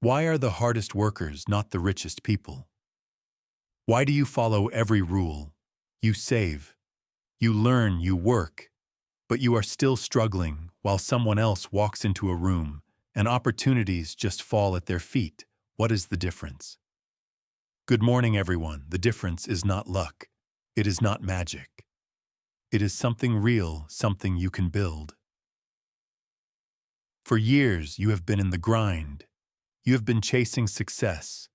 Why are the hardest workers not the richest people? Why do you follow every rule? You save, you learn, you work, but you are still struggling while someone else walks into a room and opportunities just fall at their feet. What is the difference? Good morning, everyone. The difference is not luck. It is not magic. It is something real, something you can build. For years, you have been in the grind. You have been chasing success,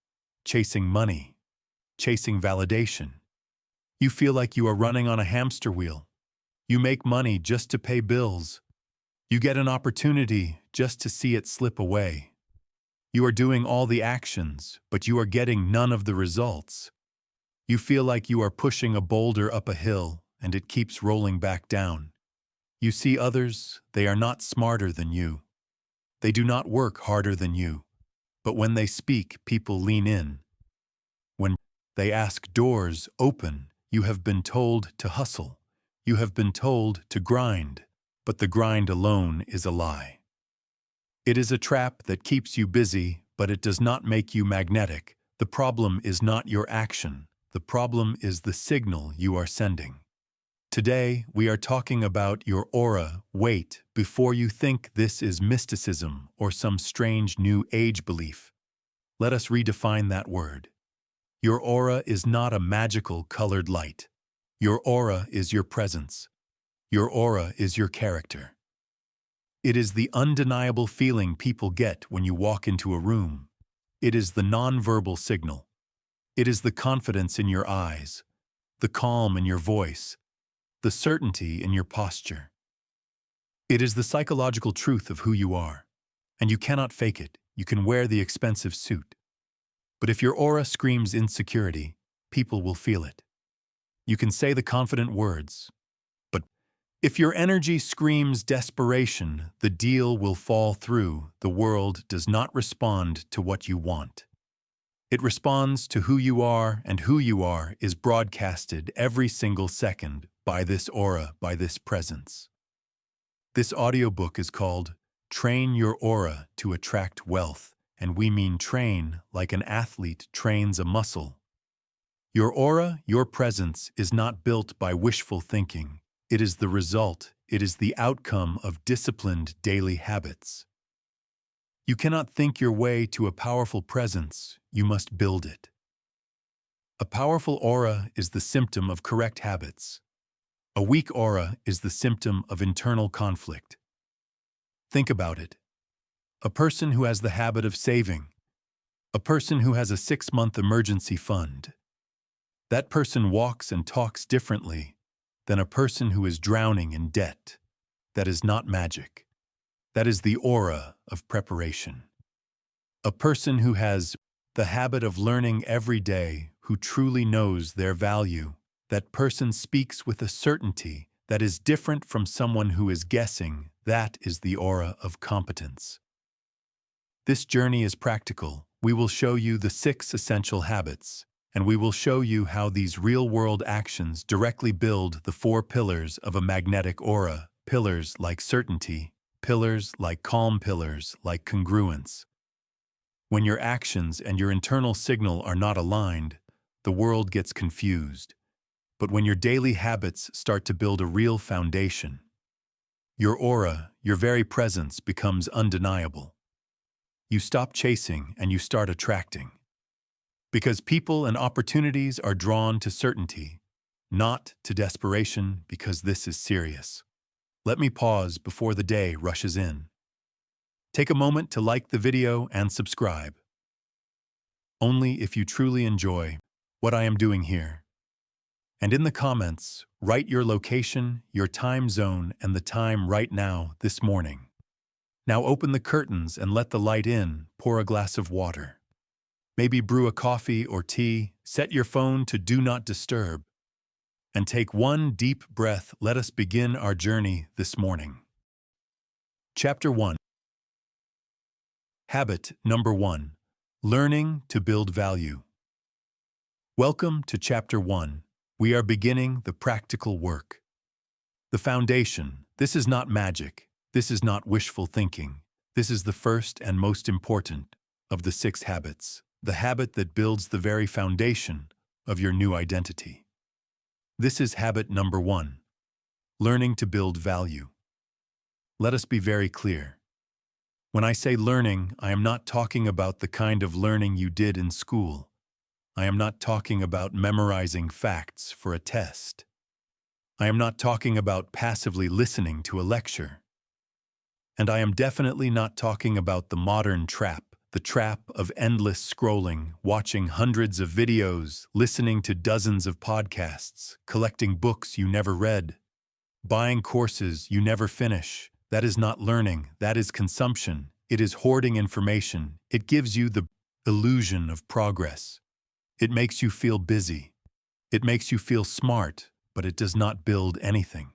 chasing money, chasing validation. You feel like you are running on a hamster wheel. You make money just to pay bills. You get an opportunity just to see it slip away. You are doing all the actions, but you are getting none of the results. You feel like you are pushing a boulder up a hill and it keeps rolling back down. You see others, they are not smarter than you. They do not work harder than you. But when they speak, people lean in. When they ask, doors open. You have been told to hustle. You have been told to grind. But the grind alone is a lie. It is a trap that keeps you busy, but it does not make you magnetic. The problem is not your action. The problem is the signal you are sending. Today, we are talking about your aura. Wait, before you think this is mysticism or some strange new age belief. Let us redefine that word. Your aura is not a magical colored light. Your aura is your presence. Your aura is your character. It is the undeniable feeling people get when you walk into a room. It is the nonverbal signal. It is the confidence in your eyes, the calm in your voice, the certainty in your posture. It is the psychological truth of who you are, and you cannot fake it. You can wear the expensive suit. But if your aura screams insecurity, people will feel it. You can say the confident words, but if your energy screams desperation, the deal will fall through. The world does not respond to what you want. It responds to who you are, and who you are is broadcasted every single second by this aura, by this presence. This audiobook is called Train Your Aura to Attract Wealth, and we mean train like an athlete trains a muscle. Your aura, your presence, is not built by wishful thinking. It is the result, it is the outcome of disciplined daily habits. You cannot think your way to a powerful presence, you must build it. A powerful aura is the symptom of correct habits. A weak aura is the symptom of internal conflict. Think about it. A person who has the habit of saving. A person who has a 6-month emergency fund. That person walks and talks differently than a person who is drowning in debt. That is not magic. That is the aura of preparation. A person who has the habit of learning every day, who truly knows their value. That person speaks with a certainty that is different from someone who is guessing. That is the aura of competence. This journey is practical. We will show you the 6 essential habits, and we will show you how these real-world actions directly build the 4 pillars of a magnetic aura. Pillars like certainty, pillars like calm, pillars like congruence. When your actions and your internal signal are not aligned, the world gets confused. But when your daily habits start to build a real foundation, your aura, your very presence becomes undeniable. You stop chasing and you start attracting. Because people and opportunities are drawn to certainty, not to desperation, because this is serious. Let me pause before the day rushes in. Take a moment to like the video and subscribe. Only if you truly enjoy what I am doing here. And in the comments, write your location, your time zone, and the time right now, this morning. Now open the curtains and let the light in. Pour a glass of water. Maybe brew a coffee or tea. Set your phone to do not disturb. And take one deep breath. Let us begin our journey this morning. Chapter 1. Habit number 1. Learning to build value. Welcome to Chapter 1. We are beginning the practical work. The foundation. This is not magic. This is not wishful thinking. This is the first and most important of the 6 habits, the habit that builds the very foundation of your new identity. This is habit number 1, learning to build value. Let us be very clear. When I say learning, I am not talking about the kind of learning you did in school. I am not talking about memorizing facts for a test. I am not talking about passively listening to a lecture. And I am definitely not talking about the modern trap, the trap of endless scrolling, watching hundreds of videos, listening to dozens of podcasts, collecting books you never read, buying courses you never finish. That is not learning, that is consumption. It is hoarding information. It gives you the illusion of progress. It makes you feel busy. It makes you feel smart, but it does not build anything.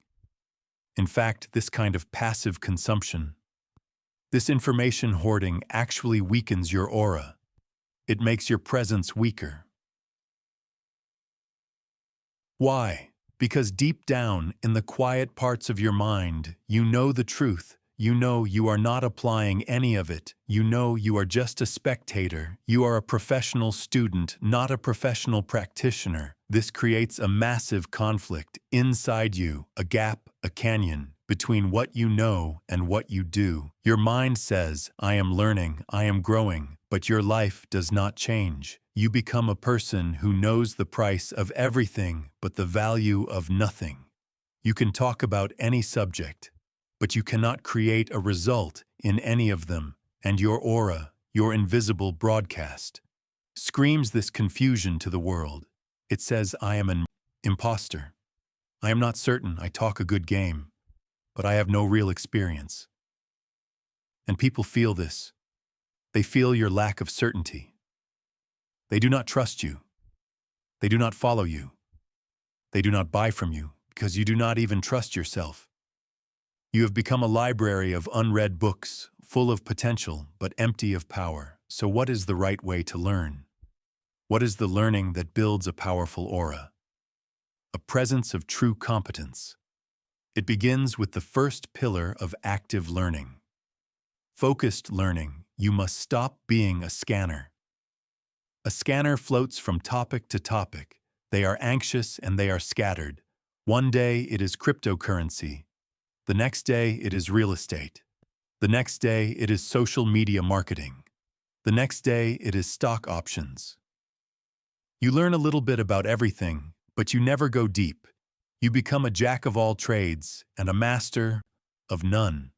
In fact, this kind of passive consumption, this information hoarding actually weakens your aura. It makes your presence weaker. Why? Because deep down, in the quiet parts of your mind, you know the truth. You know you are not applying any of it. You know you are just a spectator. You are a professional student, not a professional practitioner. This creates a massive conflict inside you, a gap, a canyon, between what you know and what you do. Your mind says, I am learning, I am growing, but your life does not change. You become a person who knows the price of everything but the value of nothing. You can talk about any subject, but you cannot create a result in any of them, and your aura, your invisible broadcast, screams this confusion to the world. It says, I am an imposter. I am not certain I talk a good game, but I have no real experience. And people feel this. They feel your lack of certainty. They do not trust you. They do not follow you. They do not buy from you because you do not even trust yourself. You have become a library of unread books, full of potential but empty of power. So what is the right way to learn? What is the learning that builds a powerful aura? A presence of true competence. It begins with the first pillar of active learning. Focused learning. You must stop being a scanner. A scanner floats from topic to topic. They are anxious and they are scattered. One day it is cryptocurrency. The next day it is real estate. The next day it is social media marketing. The next day it is stock options. You learn a little bit about everything, but you never go deep. You become a jack of all trades and a master of none.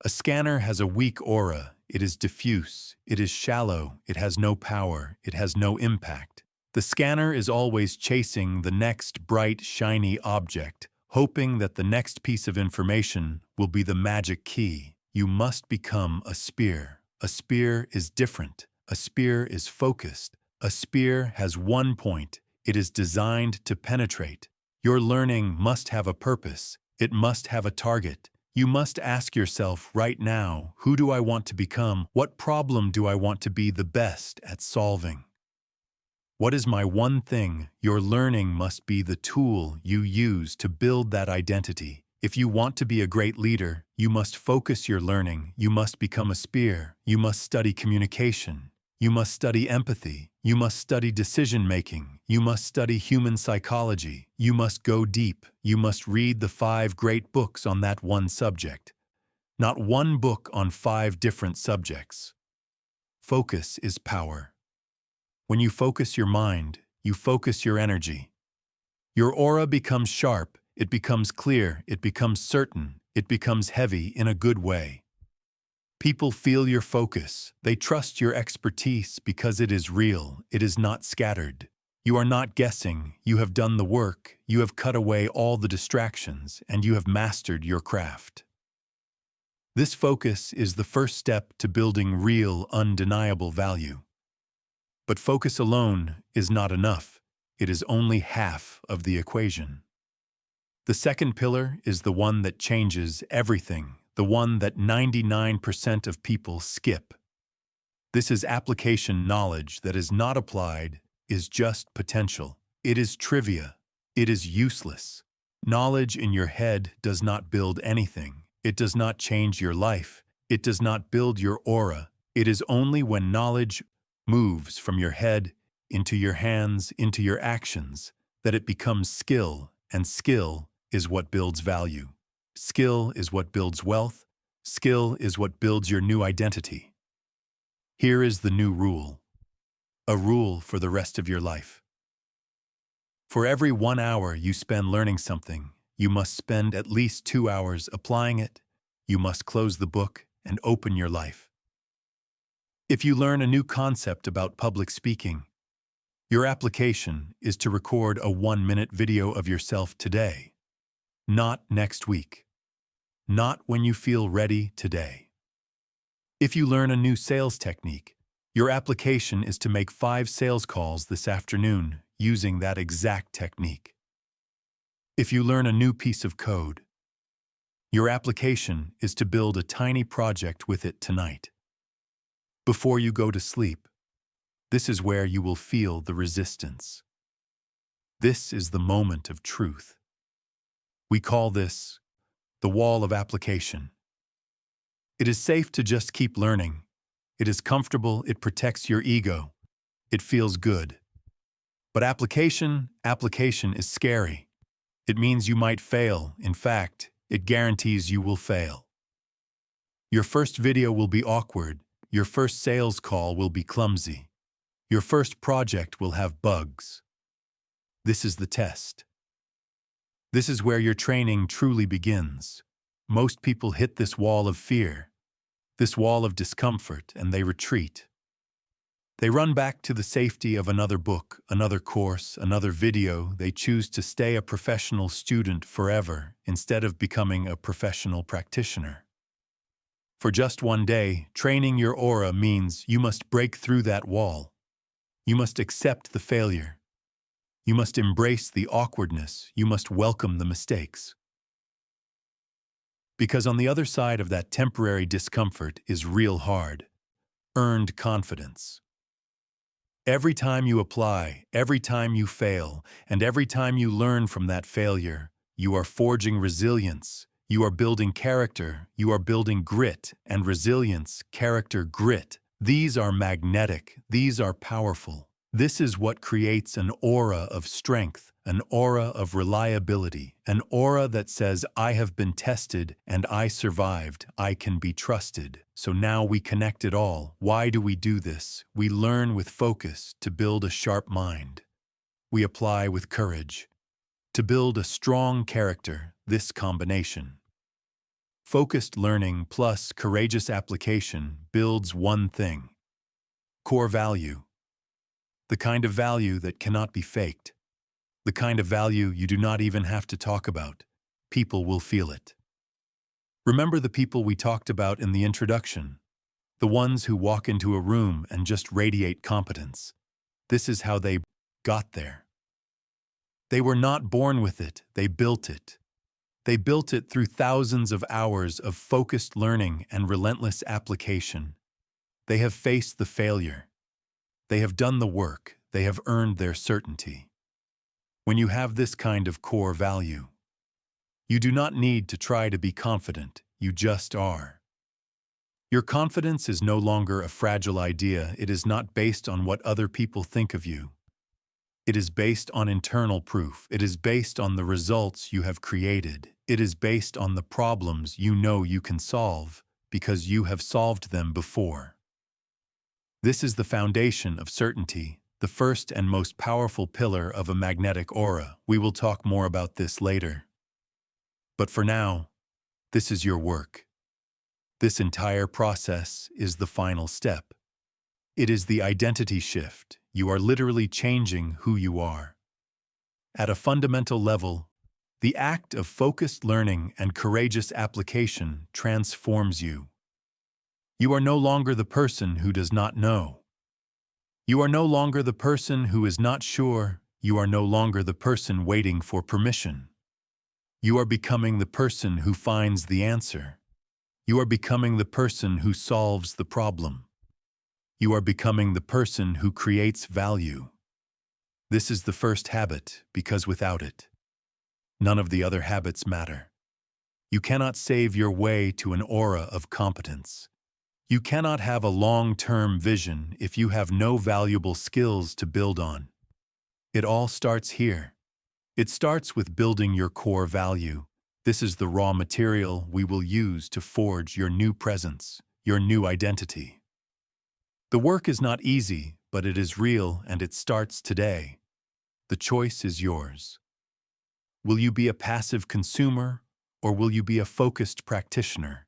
A scanner has a weak aura. It is diffuse. It is shallow. It has no power. It has no impact. The scanner is always chasing the next bright, shiny object, hoping that the next piece of information will be the magic key. You must become a spear. A spear is different. A spear is focused. A spear has one point. It is designed to penetrate. Your learning must have a purpose. It must have a target. You must ask yourself right now, who do I want to become? What problem do I want to be the best at solving? What is my one thing? Your learning must be the tool you use to build that identity. If you want to be a great leader, you must focus your learning. You must become a spear. You must study communication. You must study empathy. You must study decision-making. You must study human psychology. You must go deep. You must read the 5 great books on that one subject. Not one book on 5 different subjects. Focus is power. When you focus your mind, you focus your energy. Your aura becomes sharp, it becomes clear, it becomes certain, it becomes heavy in a good way. People feel your focus. They trust your expertise because it is real, it is not scattered. You are not guessing, you have done the work, you have cut away all the distractions, and you have mastered your craft. This focus is the first step to building real, undeniable value. But focus alone is not enough. It is only half of the equation. The second pillar is the one that changes everything, the one that 99% of people skip. This is application knowledge that is not applied, is just potential. It is trivia. It is useless. Knowledge in your head does not build anything. It does not change your life. It does not build your aura. It is only when knowledge moves from your head into your hands, into your actions, that it becomes skill, and skill is what builds value. Skill is what builds wealth. Skill is what builds your new identity. Here is the new rule. A rule for the rest of your life. For every 1 hour you spend learning something, you must spend at least 2 hours applying it. You must close the book and open your life. If you learn a new concept about public speaking, your application is to record a 1-minute video of yourself today, not next week, not when you feel ready today. If you learn a new sales technique, your application is to make 5 sales calls this afternoon using that exact technique. If you learn a new piece of code, your application is to build a tiny project with it tonight. Before you go to sleep, this is where you will feel the resistance. This is the moment of truth. We call this the wall of application. It is safe to just keep learning. It is comfortable, it protects your ego. It feels good. But application is scary. It means you might fail. In fact, it guarantees you will fail. Your first video will be awkward. Your first sales call will be clumsy. Your first project will have bugs. This is the test. This is where your training truly begins. Most people hit this wall of fear, this wall of discomfort, and they retreat. They run back to the safety of another book, another course, another video. They choose to stay a professional student forever instead of becoming a professional practitioner. For just one day, training your aura means you must break through that wall. You must accept the failure. You must embrace the awkwardness. You must welcome the mistakes. Because on the other side of that temporary discomfort is real hard, earned confidence. Every time you apply, every time you fail, and every time you learn from that failure, you are forging resilience. You are building character. You are building grit and resilience, character, grit. These are magnetic. These are powerful. This is what creates an aura of strength, an aura of reliability, an aura that says, I have been tested and I survived. I can be trusted. So now we connect it all. Why do we do this? We learn with focus to build a sharp mind. We apply with courage to build a strong character, this combination. Focused learning plus courageous application builds one thing: core value. The kind of value that cannot be faked. The kind of value you do not even have to talk about. People will feel it. Remember the people we talked about in the introduction? The ones who walk into a room and just radiate competence. This is how they got there. They were not born with it, they built it. They built it through thousands of hours of focused learning and relentless application. They have faced the failure. They have done the work. They have earned their certainty. When you have this kind of core value, you do not need to try to be confident, you just are. Your confidence is no longer a fragile idea. It is not based on what other people think of you. It is based on internal proof. It is based on the results you have created. It is based on the problems you know you can solve because you have solved them before. This is the foundation of certainty, the first and most powerful pillar of a magnetic aura. We will talk more about this later. But for now, this is your work. This entire process is the final step. It is the identity shift. You are literally changing who you are. At a fundamental level, the act of focused learning and courageous application transforms you. You are no longer the person who does not know. You are no longer the person who is not sure. You are no longer the person waiting for permission. You are becoming the person who finds the answer. You are becoming the person who solves the problem. You are becoming the person who creates value. This is the first habit, because without it, none of the other habits matter. You cannot save your way to an aura of competence. You cannot have a long-term vision if you have no valuable skills to build on. It all starts here. It starts with building your core value. This is the raw material we will use to forge your new presence, your new identity. The work is not easy, but it is real and it starts today. The choice is yours. Will you be a passive consumer or will you be a focused practitioner?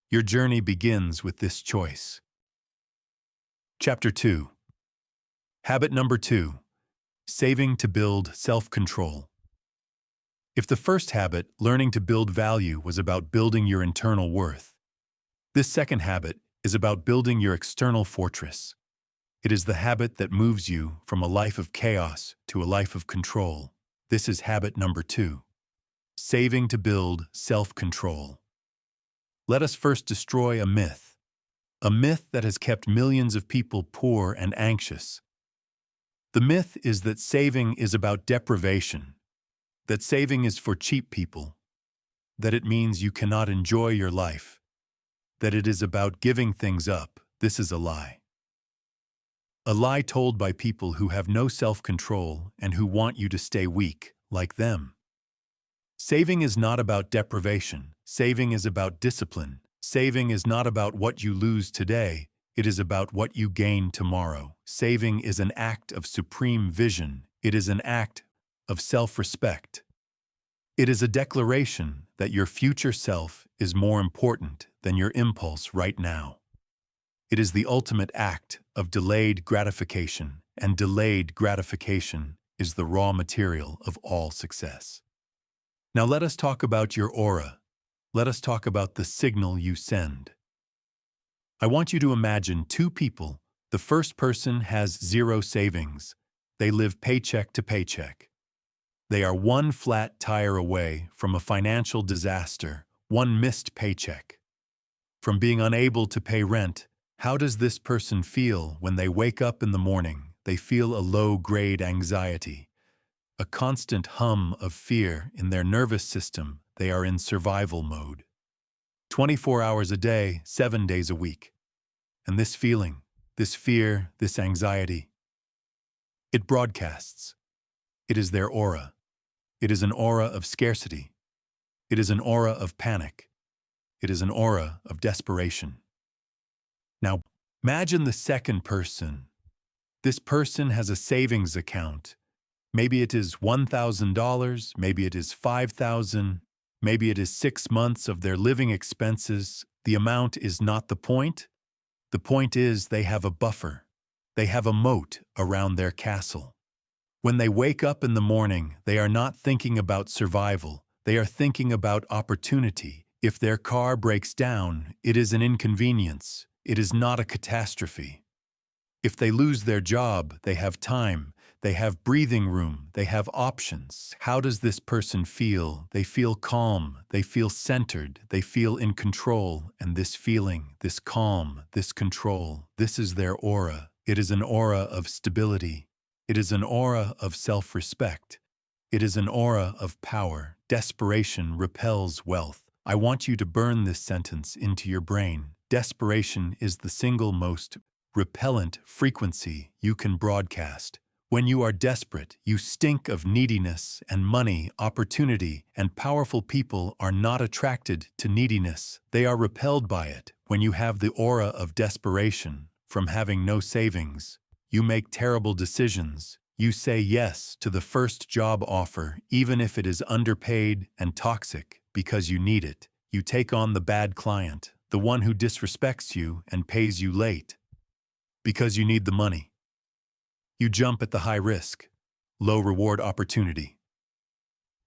Your journey begins with this choice. Chapter 2. Habit number 2. Saving to build self-control. If the first habit, learning to build value, was about building your internal worth, this second habit is about building your external fortress. It is the habit that moves you from a life of chaos to a life of control. This is habit number 2. Saving to build self-control. Let us first destroy a myth that has kept millions of people poor and anxious. The myth is that saving is about deprivation, that saving is for cheap people, that it means you cannot enjoy your life, that it is about giving things up. This is a lie. A lie told by people who have no self-control and who want you to stay weak, like them. Saving is not about deprivation. Saving is about discipline. Saving is not about what you lose today. It is about what you gain tomorrow. Saving is an act of supreme vision. It is an act of self-respect. It is a declaration that your future self is more important than your impulse right now. It is the ultimate act of delayed gratification, and delayed gratification is the raw material of all success. Now let us talk about your aura. Let us talk about the signal you send. I want you to imagine two people. The first person has zero savings. They live paycheck to paycheck. They are one flat tire away from a financial disaster, one missed paycheck. From being unable to pay rent. How does this person feel when they wake up in the morning? They feel a low-grade anxiety, a constant hum of fear in their nervous system. They are in survival mode. 24 hours a day, 7 days a week. And this feeling, this fear, this anxiety, it broadcasts. It is their aura. It is an aura of scarcity. It is an aura of panic. It is an aura of desperation. Now, imagine the second person. This person has a savings account. Maybe it is $1,000, maybe it is $5,000, maybe it is 6 months of their living expenses. The amount is not the point. The point is they have a buffer. They have a moat around their castle. When they wake up in the morning, they are not thinking about survival. They are thinking about opportunity. If their car breaks down, it is an inconvenience. It is not a catastrophe. If they lose their job, they have time. They have breathing room. They have options. How does this person feel? They feel calm. They feel centered. They feel in control. And this feeling, this calm, this control, this is their aura. It is an aura of stability. It is an aura of self-respect. It is an aura of power. Desperation repels wealth. I want you to burn this sentence into your brain. Desperation is the single most repellent frequency you can broadcast. When you are desperate, you stink of neediness and money, opportunity, and powerful people are not attracted to neediness. They are repelled by it. When you have the aura of desperation, from having no savings, you make terrible decisions. You say yes to the first job offer, even if it is underpaid and toxic, because you need it. You take on the bad client, the one who disrespects you and pays you late, because you need the money. You jump at the high-risk, low-reward opportunity,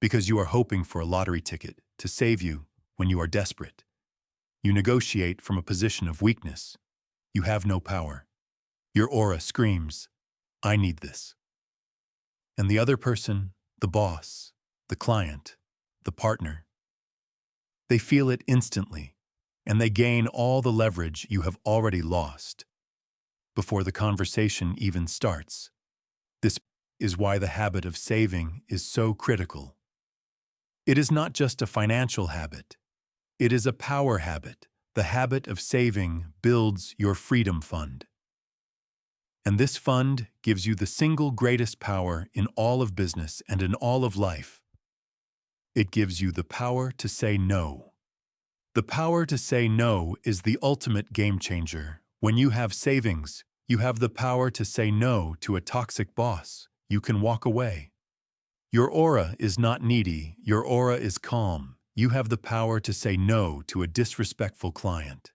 because you are hoping for a lottery ticket to save you when you are desperate. You negotiate from a position of weakness. You have no power. Your aura screams, "I need this." And the other person, the boss, the client, the partner, they feel it instantly, and they gain all the leverage you have already lost before the conversation even starts. This is why the habit of saving is so critical. It is not just a financial habit. It is a power habit. The habit of saving builds your freedom fund. And this fund gives you the single greatest power in all of business and in all of life. It gives you the power to say no. The power to say no is the ultimate game changer. When you have savings, you have the power to say no to a toxic boss. You can walk away. Your aura is not needy, your aura is calm. You have the power to say no to a disrespectful client.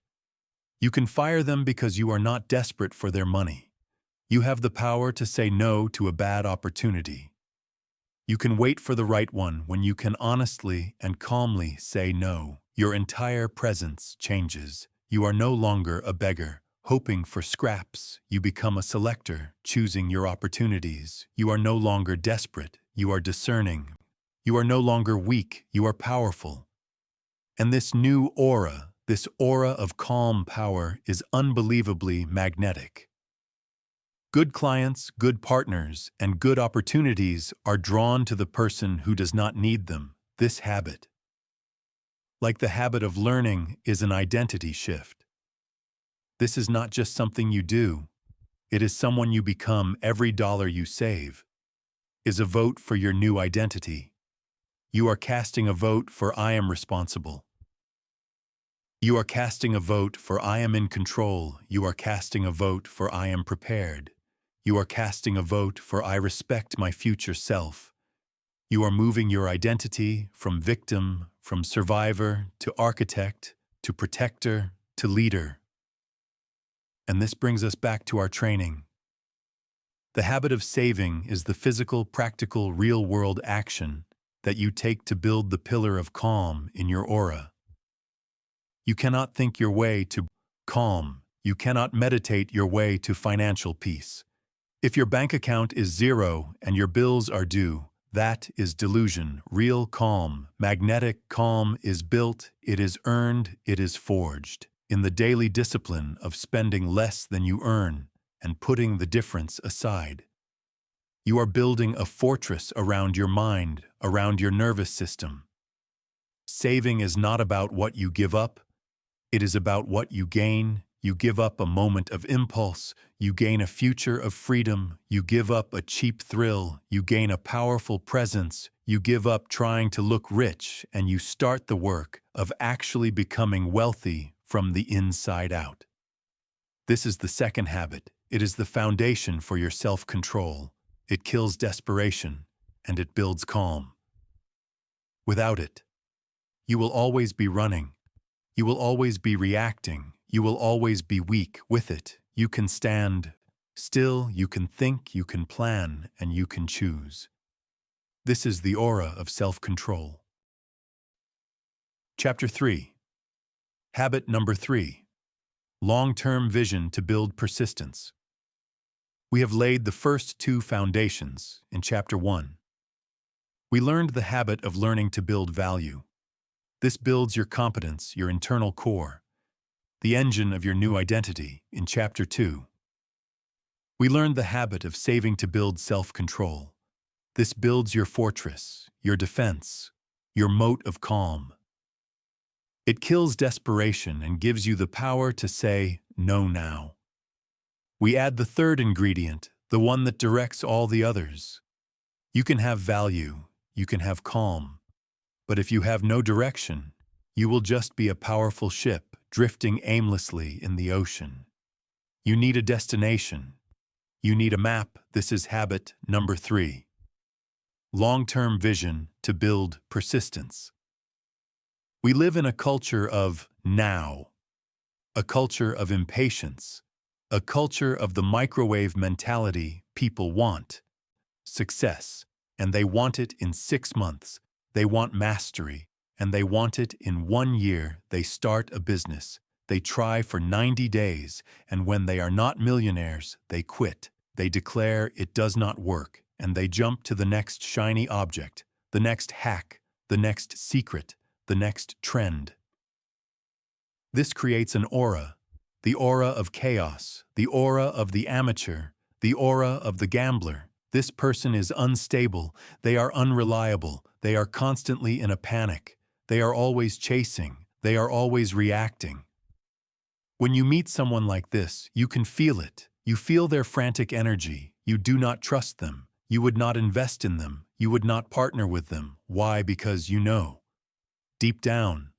You can fire them because you are not desperate for their money. You have the power to say no to a bad opportunity. You can wait for the right one when you can honestly and calmly say no. Your entire presence changes. You are no longer a beggar, hoping for scraps. You become a selector, choosing your opportunities. You are no longer desperate. You are discerning. You are no longer weak. You are powerful. And this new aura, this aura of calm power, is unbelievably magnetic. Good clients, good partners, and good opportunities are drawn to the person who does not need them. This habit, like the habit of learning, is an identity shift. This is not just something you do. It is someone you become. Every dollar you save is a vote for your new identity. You are casting a vote for I am responsible. You are casting a vote for I am in control. You are casting a vote for I am prepared. You are casting a vote for I respect my future self. You are moving your identity from victim, from survivor, to architect, to protector, to leader. And this brings us back to our training. The habit of saving is the physical, practical, real-world action that you take to build the pillar of calm in your aura. You cannot think your way to calm. You cannot meditate your way to financial peace. If your bank account is zero and your bills are due, that is delusion. Real calm, magnetic calm is built, it is earned, it is forged in the daily discipline of spending less than you earn and putting the difference aside. You are building a fortress around your mind, around your nervous system. Saving is not about what you give up, it is about what you gain. You give up a moment of impulse, you gain a future of freedom, you give up a cheap thrill, you gain a powerful presence, you give up trying to look rich, and you start the work of actually becoming wealthy from the inside out. This is the second habit. It is the foundation for your self-control. It kills desperation, and it builds calm. Without it, you will always be running. You will always be reacting. You will always be weak. With it, you can stand still, you can think, you can plan, and you can choose. This is the aura of self-control. Chapter 3. Habit number 3. Long-term vision to build persistence. We have laid the first two foundations in Chapter 1. We learned the habit of learning to build value. This builds your competence, your internal core, the engine of your new identity, in Chapter 2. We learned the habit of saving to build self-control. This builds your fortress, your defense, your moat of calm. It kills desperation and gives you the power to say no now. We add the third ingredient, the one that directs all the others. You can have value, you can have calm, but if you have no direction, you will just be a powerful ship drifting aimlessly in the ocean. You need a destination. You need a map. This is habit number 3. Long-term vision to build persistence. We live in a culture of now, a culture of impatience, a culture of the microwave mentality. People want success, and they want it in 6 months. They want mastery, and they want it in 1 year. They start a business. They try for 90 days, and when they are not millionaires, they quit. They declare it does not work, and they jump to the next shiny object, the next hack, the next secret, the next trend. This creates an aura, the aura of chaos, the aura of the amateur, the aura of the gambler. This person is unstable, they are unreliable, they are constantly in a panic, they are always chasing, they are always reacting. When you meet someone like this, you can feel it. You feel their frantic energy. You do not trust them. You would not invest in them. You would not partner with them. Why? Because you know, deep down,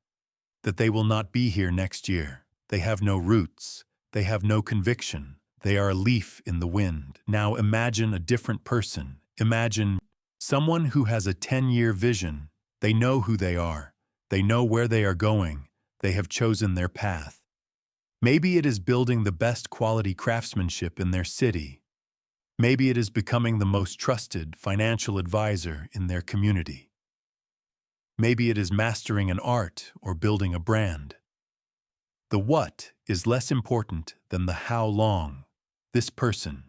that they will not be here next year. They have no roots. They have no conviction. They are a leaf in the wind. Now imagine a different person. Imagine someone who has a 10-year vision. They know who they are. They know where they are going. They have chosen their path. Maybe it is building the best quality craftsmanship in their city. Maybe it is becoming the most trusted financial advisor in their community. Maybe it is mastering an art or building a brand. The what is less important than the how long. This person,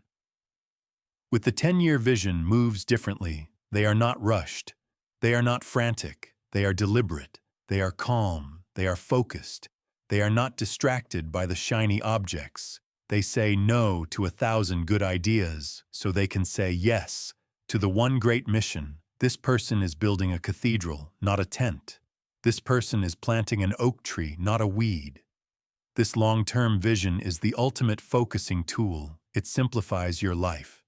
with the 10-year vision, moves differently. They are not rushed. They are not frantic. They are deliberate. They are calm. They are focused. They are not distracted by the shiny objects. They say no to 1,000 good ideas so they can say yes to the one great mission. This person is building a cathedral, not a tent. This person is planting an oak tree, not a weed. This long-term vision is the ultimate focusing tool. It simplifies your life.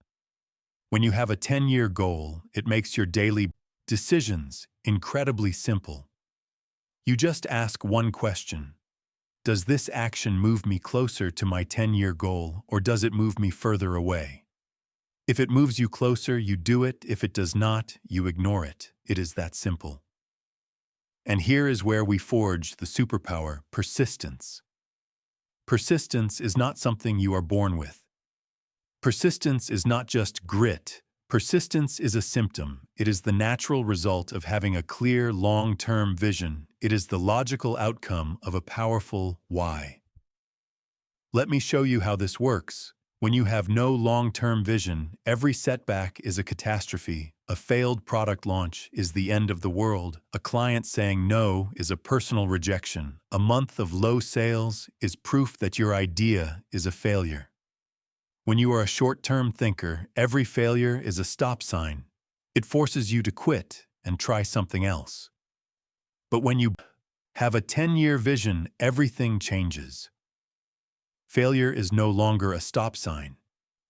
When you have a 10-year goal, it makes your daily decisions incredibly simple. You just ask one question. Does this action move me closer to my 10-year goal, or does it move me further away? If it moves you closer, you do it. If it does not, you ignore it. It is that simple. And here is where we forge the superpower: persistence. Persistence is not something you are born with. Persistence is not just grit. Persistence is a symptom. It is the natural result of having a clear, long-term vision. It is the logical outcome of a powerful why. Let me show you how this works. When you have no long-term vision, every setback is a catastrophe. A failed product launch is the end of the world. A client saying no is a personal rejection. A month of low sales is proof that your idea is a failure. When you are a short-term thinker, every failure is a stop sign. It forces you to quit and try something else. But when you have a 10-year vision, everything changes. Failure is no longer a stop sign.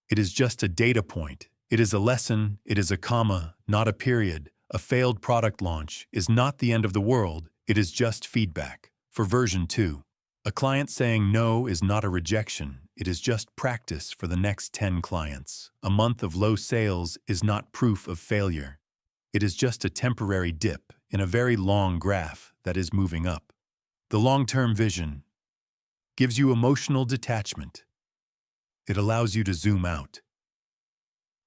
It is just a data point. It is a lesson. It is a comma, not a period. A failed product launch is not the end of the world. It is just feedback. For version 2, a client saying no is not a rejection. It is just practice for the next 10 clients. A month of low sales is not proof of failure. It is just a temporary dip in a very long graph that is moving up. The long-term vision gives you emotional detachment. It allows you to zoom out.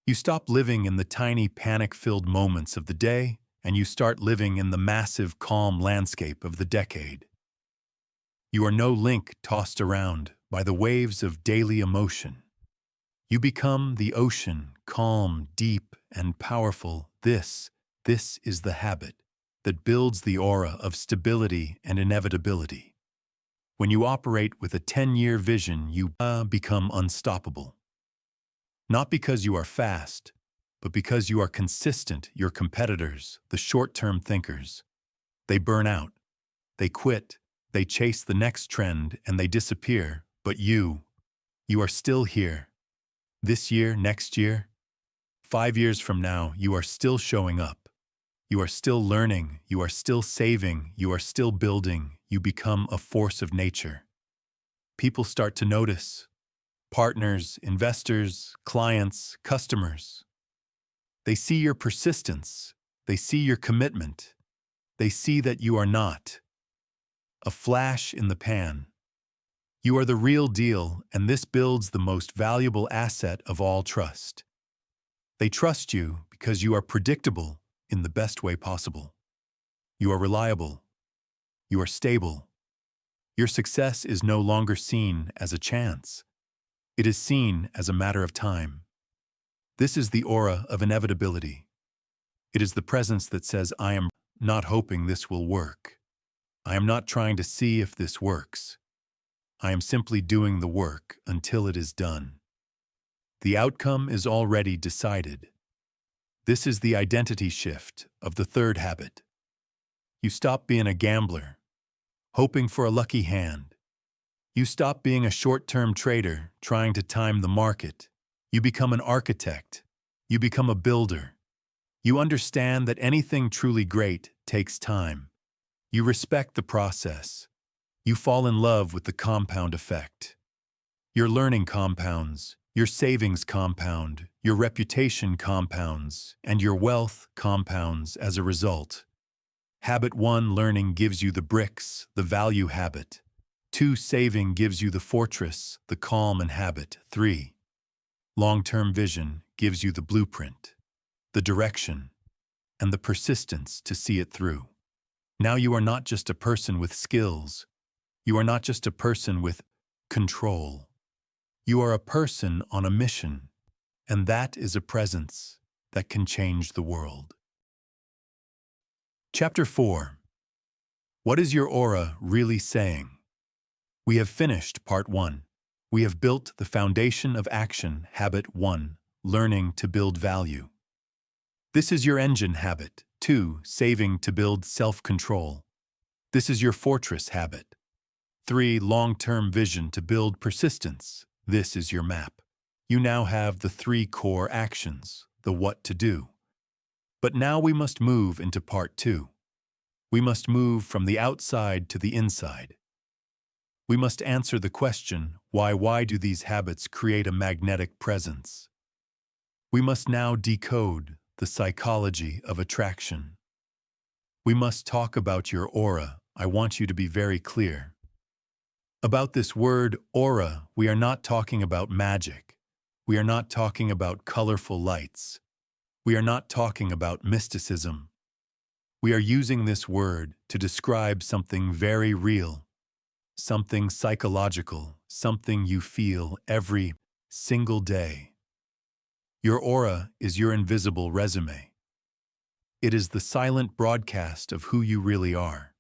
You stop living in the tiny panic-filled moments of the day, and you start living in the massive, calm landscape of the decade. You are no link tossed around by the waves of daily emotion. You become the ocean, calm, deep, and powerful. This is the habit that builds the aura of stability and inevitability. When you operate with a 10-year vision, you become unstoppable. Not because you are fast, but because you are consistent. Your competitors, the short-term thinkers, they burn out, they quit, they chase the next trend, and they disappear. But you are still here. This year, next year, 5 years from now, you are still showing up. You are still learning. You are still saving. You are still building. You become a force of nature. People start to notice. Partners, investors, clients, customers. They see your persistence. They see your commitment. They see that you are not a flash in the pan. You are the real deal, and this builds the most valuable asset of all: trust. They trust you because you are predictable in the best way possible. You are reliable. You are stable. Your success is no longer seen as a chance. It is seen as a matter of time. This is the aura of inevitability. It is the presence that says, I am not hoping this will work. I am not trying to see if this works. I am simply doing the work until it is done. The outcome is already decided. This is the identity shift of the third habit. You stop being a gambler, hoping for a lucky hand. You stop being a short-term trader trying to time the market. You become an architect. You become a builder. You understand that anything truly great takes time. You respect the process. You fall in love with the compound effect. Your learning compounds, your savings compound, your reputation compounds, and your wealth compounds as a result. Habit 1, learning, gives you the bricks, the value habit. 2, saving, gives you the fortress, the calm and habit. 3, long-term vision, gives you the blueprint, the direction, and the persistence to see it through. Now you are not just a person with skills. You are not just a person with control. You are a person on a mission, and that is a presence that can change the world. Chapter 4. What is your aura really saying? We have finished Part 1. We have built the foundation of action, Habit 1, learning to build value. This is your engine habit. 2, saving to build self-control. This is your fortress habit. 3, long-term vision to build persistence. This is your map. You now have the 3 core actions, the what to do. But now we must move into Part 2. We must move from the outside to the inside. We must answer the question, why do these habits create a magnetic presence? We must now decode the psychology of attraction. We must talk about your aura. I want you to be very clear. About this word, aura, we are not talking about magic. We are not talking about colorful lights. We are not talking about mysticism. We are using this word to describe something very real, something psychological, something you feel every single day. Your aura is your invisible resume. It is the silent broadcast of who you really are.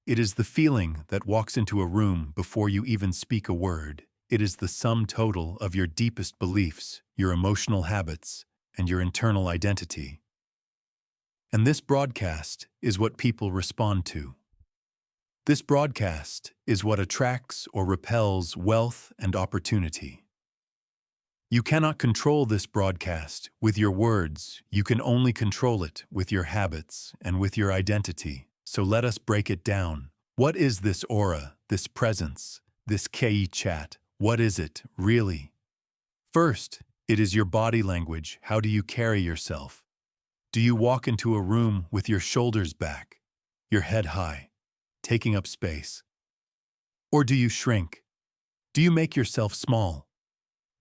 It is the feeling that walks into a room before you even speak a word. It is the sum total of your deepest beliefs, your emotional habits, and your internal identity. And this broadcast is what people respond to. This broadcast is what attracts or repels wealth and opportunity. You cannot control this broadcast with your words. You can only control it with your habits and with your identity. So let us break it down. What is this aura, this presence, this kei chat? What is it, really? First, it is your body language. How do you carry yourself? Do you walk into a room with your shoulders back, your head high, taking up space? Or do you shrink? Do you make yourself small?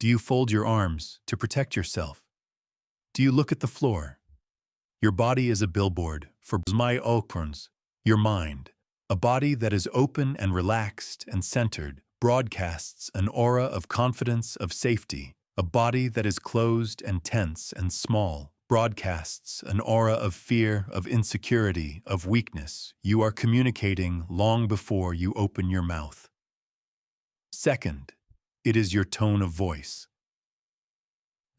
Do you fold your arms to protect yourself? Do you look at the floor? Your body is a billboard for my okrons, your mind. A body that is open and relaxed and centered broadcasts an aura of confidence, of safety. A body that is closed and tense and small broadcasts an aura of fear, of insecurity, of weakness. You are communicating long before you open your mouth. Second, it is your tone of voice.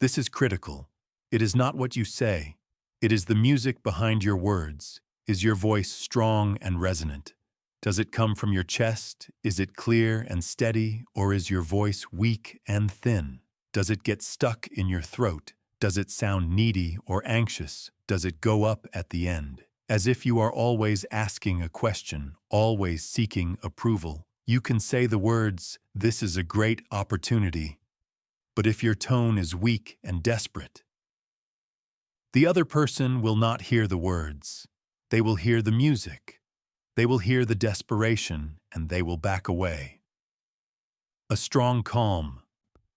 This is critical. It is not what you say. It is the music behind your words. Is your voice strong and resonant? Does it come from your chest? Is it clear and steady, or is your voice weak and thin? Does it get stuck in your throat? Does it sound needy or anxious? Does it go up at the end? As if you are always asking a question, always seeking approval. You can say the words, "This is a great opportunity." But if your tone is weak and desperate, the other person will not hear the words. They will hear the music. They will hear the desperation, and they will back away. A strong, calm,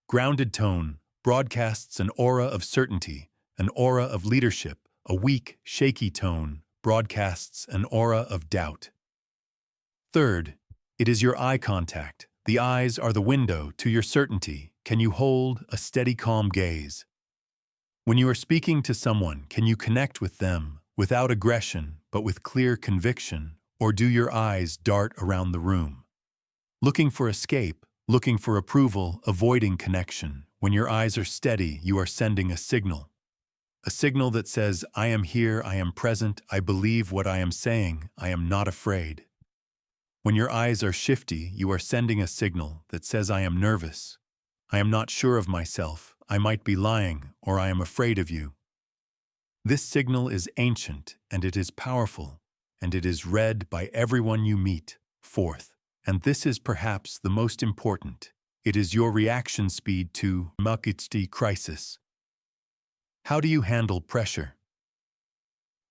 grounded tone broadcasts an aura of certainty, an aura of leadership. A weak, shaky tone broadcasts an aura of doubt. Third, it is your eye contact. The eyes are the window to your certainty. Can you hold a steady, calm gaze? When you are speaking to someone, can you connect with them without aggression, but with clear conviction? Or do your eyes dart around the room, looking for escape, looking for approval, avoiding connection? When your eyes are steady, you are sending a signal that says, "I am here, I am present, I believe what I am saying, I am not afraid." When your eyes are shifty, you are sending a signal that says, I am nervous. I am not sure of myself. I might be lying, or I am afraid of you. This signal is ancient, and it is powerful, and it is read by everyone you meet. Fourth, and this is perhaps the most important, it is your reaction speed to scarcity crisis. How do you handle pressure?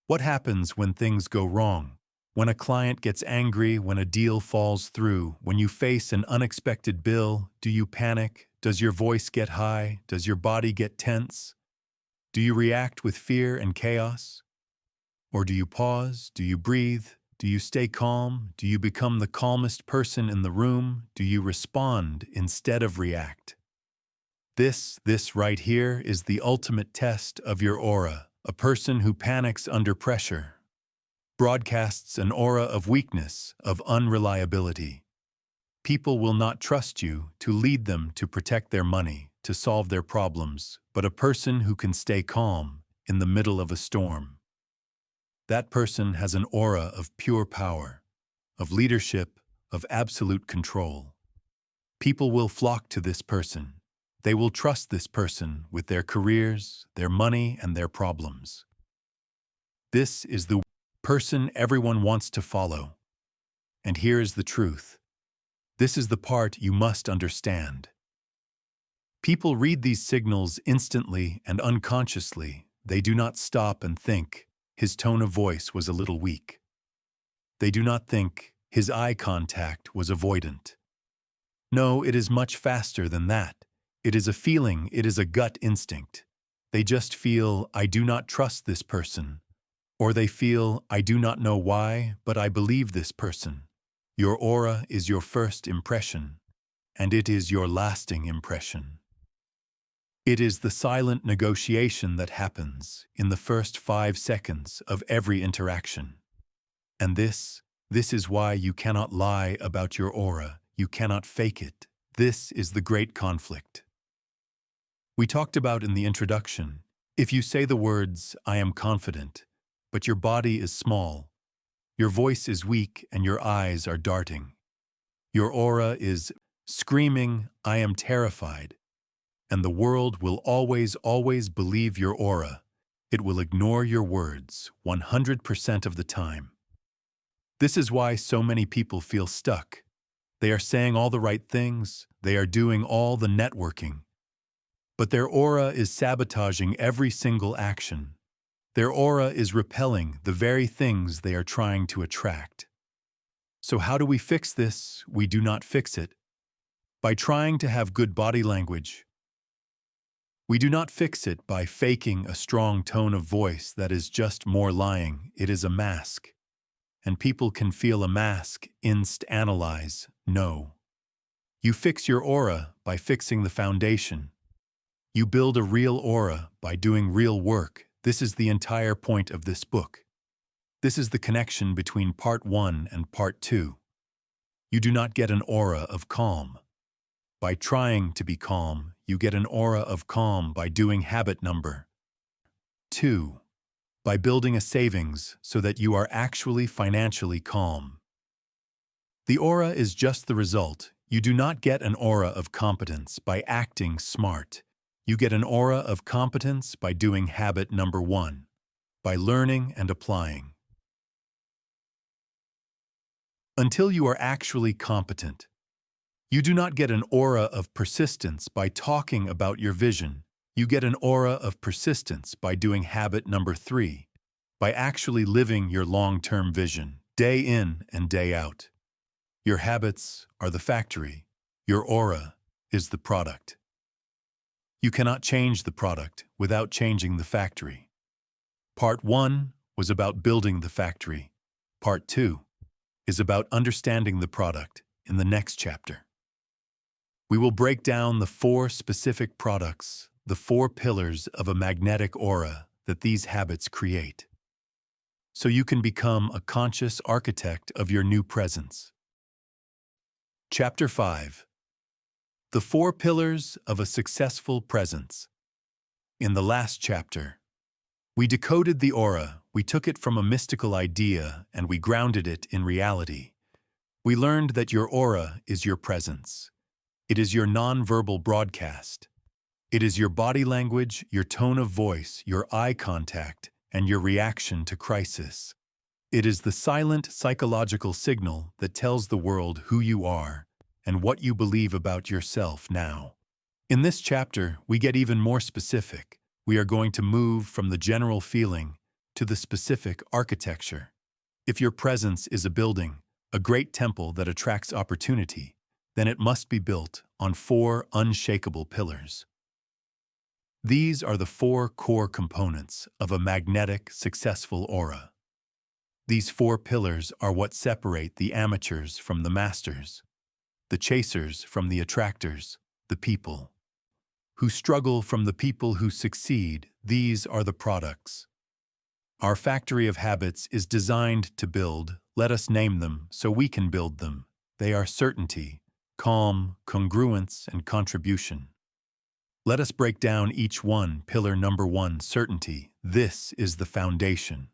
What happens when things go wrong? When a client gets angry, when a deal falls through, when you face an unexpected bill, do you panic? Does your voice get high? Does your body get tense? Do you react with fear and chaos? Or do you pause? Do you breathe? Do you stay calm? Do you become the calmest person in the room? Do you respond instead of react? This right here is the ultimate test of your aura. A person who panics under pressure broadcasts an aura of weakness, of unreliability. People will not trust you to lead them to protect their money, to solve their problems, but a person who can stay calm in the middle of a storm. That person has an aura of pure power, of leadership, of absolute control. People will flock to this person. They will trust this person with their careers, their money, and their problems. This is the person everyone wants to follow. And here is the truth. This is the part you must understand. People read these signals instantly and unconsciously. They do not stop and think, his tone of voice was a little weak. They do not think, his eye contact was avoidant. No, it is much faster than that. It is a feeling, it is a gut instinct. They just feel, I do not trust this person. Or they feel, I do not know why, but I believe this person. Your aura is your first impression, and it is your lasting impression. It is the silent negotiation that happens in the first 5 seconds of every interaction. And this is why you cannot lie about your aura. You cannot fake it. This is the great conflict. We talked about in the introduction, if you say the words, I am confident, but your body is small, your voice is weak, and your eyes are darting. Your aura is screaming, I am terrified. And the world will always believe your aura. It will ignore your words 100% of the time. This is why so many people feel stuck. They are saying all the right things, they are doing all the networking, but their aura is sabotaging every single action. Their aura is repelling the very things they are trying to attract. So how do we fix this? We do not fix it by trying to have good body language. We do not fix it by faking a strong tone of voice that is just more lying. It is a mask. And people can feel a mask, analyze, no. You fix your aura by fixing the foundation. You build a real aura by doing real work. This is the entire point of this book. This is the connection between part 1 and part 2. You do not get an aura of calm by trying to be calm. You get an aura of calm by doing habit number 2, by building a savings so that you are actually financially calm. The aura is just the result. You do not get an aura of competence by acting smart. You get an aura of competence by doing habit number 1, by learning and applying. Until you are actually competent, you do not get an aura of persistence by talking about your vision. You get an aura of persistence by doing habit number 3, by actually living your long-term vision, day in and day out. Your habits are the factory. Your aura is the product. You cannot change the product without changing the factory. Part 1 was about building the factory. Part 2 is about understanding the product in the next chapter. We will break down the 4 specific products, the 4 pillars of a magnetic aura that these habits create, so you can become a conscious architect of your new presence. Chapter 5. The 4 pillars of a successful presence. In the last chapter, we decoded the aura, we took it from a mystical idea, and we grounded it in reality. We learned that your aura is your presence. It is your nonverbal broadcast. It is your body language, your tone of voice, your eye contact, and your reaction to crisis. It is the silent psychological signal that tells the world who you are and what you believe about yourself now. In this chapter, we get even more specific. We are going to move from the general feeling to the specific architecture. If your presence is a building, a great temple that attracts opportunity, then it must be built on 4 unshakable pillars. These are the 4 core components of a magnetic, successful aura. These 4 pillars are what separate the amateurs from the masters, the chasers from the attractors, the people who struggle from the people who succeed. These are the products. Our factory of habits is designed to build. Let us name them so we can build them. They are certainty, calm, congruence, and contribution. Let us break down each one. Pillar number 1, certainty. This is the foundation.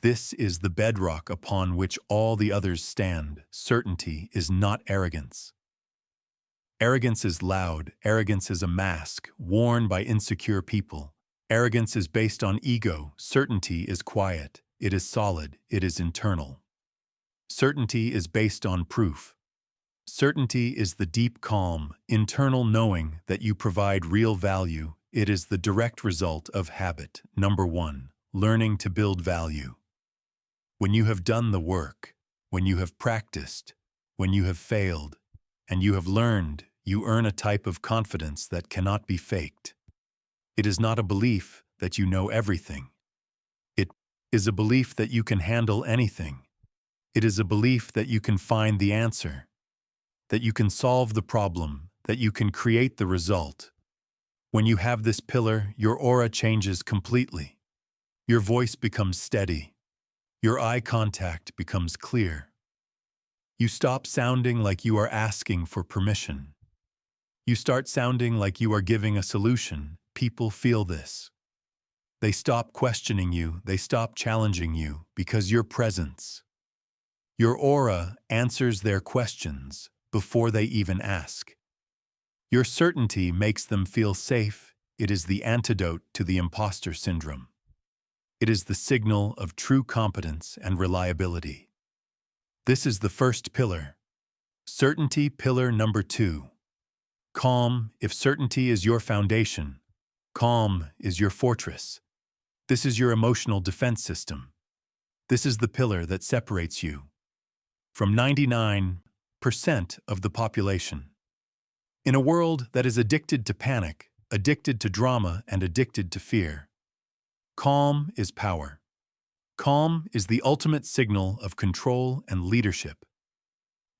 This is the bedrock upon which all the others stand. Certainty is not arrogance. Arrogance is loud. Arrogance is a mask worn by insecure people. Arrogance is based on ego. Certainty is quiet. It is solid. It is internal. Certainty is based on proof. Certainty is the deep calm, internal knowing that you provide real value. It is the direct result of habit. Number 1, learning to build value. When you have done the work, when you have practiced, when you have failed, and you have learned, you earn a type of confidence that cannot be faked. It is not a belief that you know everything. It is a belief that you can handle anything. It is a belief that you can find the answer, that you can solve the problem, that you can create the result. When you have this pillar, your aura changes completely. Your voice becomes steady. Your eye contact becomes clear. You stop sounding like you are asking for permission. You start sounding like you are giving a solution. People feel this. They stop questioning you. They stop challenging you because your presence, your aura answers their questions before they even ask. Your certainty makes them feel safe. It is the antidote to the imposter syndrome. It is the signal of true competence and reliability. This is the first pillar. Certainty. Pillar number 2. Calm. If certainty is your foundation, calm is your fortress. This is your emotional defense system. This is the pillar that separates you from 99% of the population. In a world that is addicted to panic, addicted to drama, and addicted to fear, calm is power. Calm is the ultimate signal of control and leadership.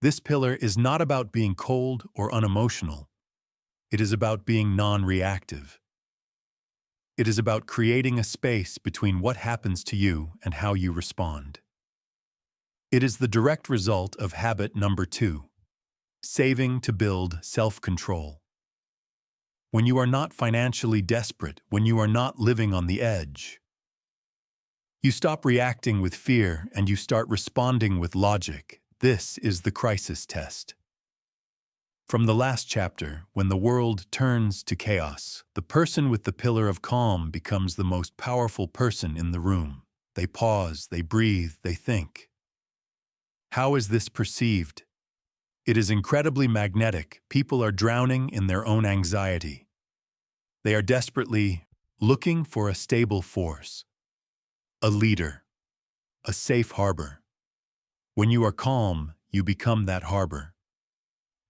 This pillar is not about being cold or unemotional. It is about being non-reactive. It is about creating a space between what happens to you and how you respond. It is the direct result of habit number 2, saving to build self-control. When you are not financially desperate, when you are not living on the edge, you stop reacting with fear and you start responding with logic. This is the crisis test. From the last chapter, when the world turns to chaos, the person with the pillar of calm becomes the most powerful person in the room. They pause, they breathe, they think. How is this perceived? It is incredibly magnetic. People are drowning in their own anxiety. They are desperately looking for a stable force, a leader, a safe harbor. When you are calm, you become that harbor.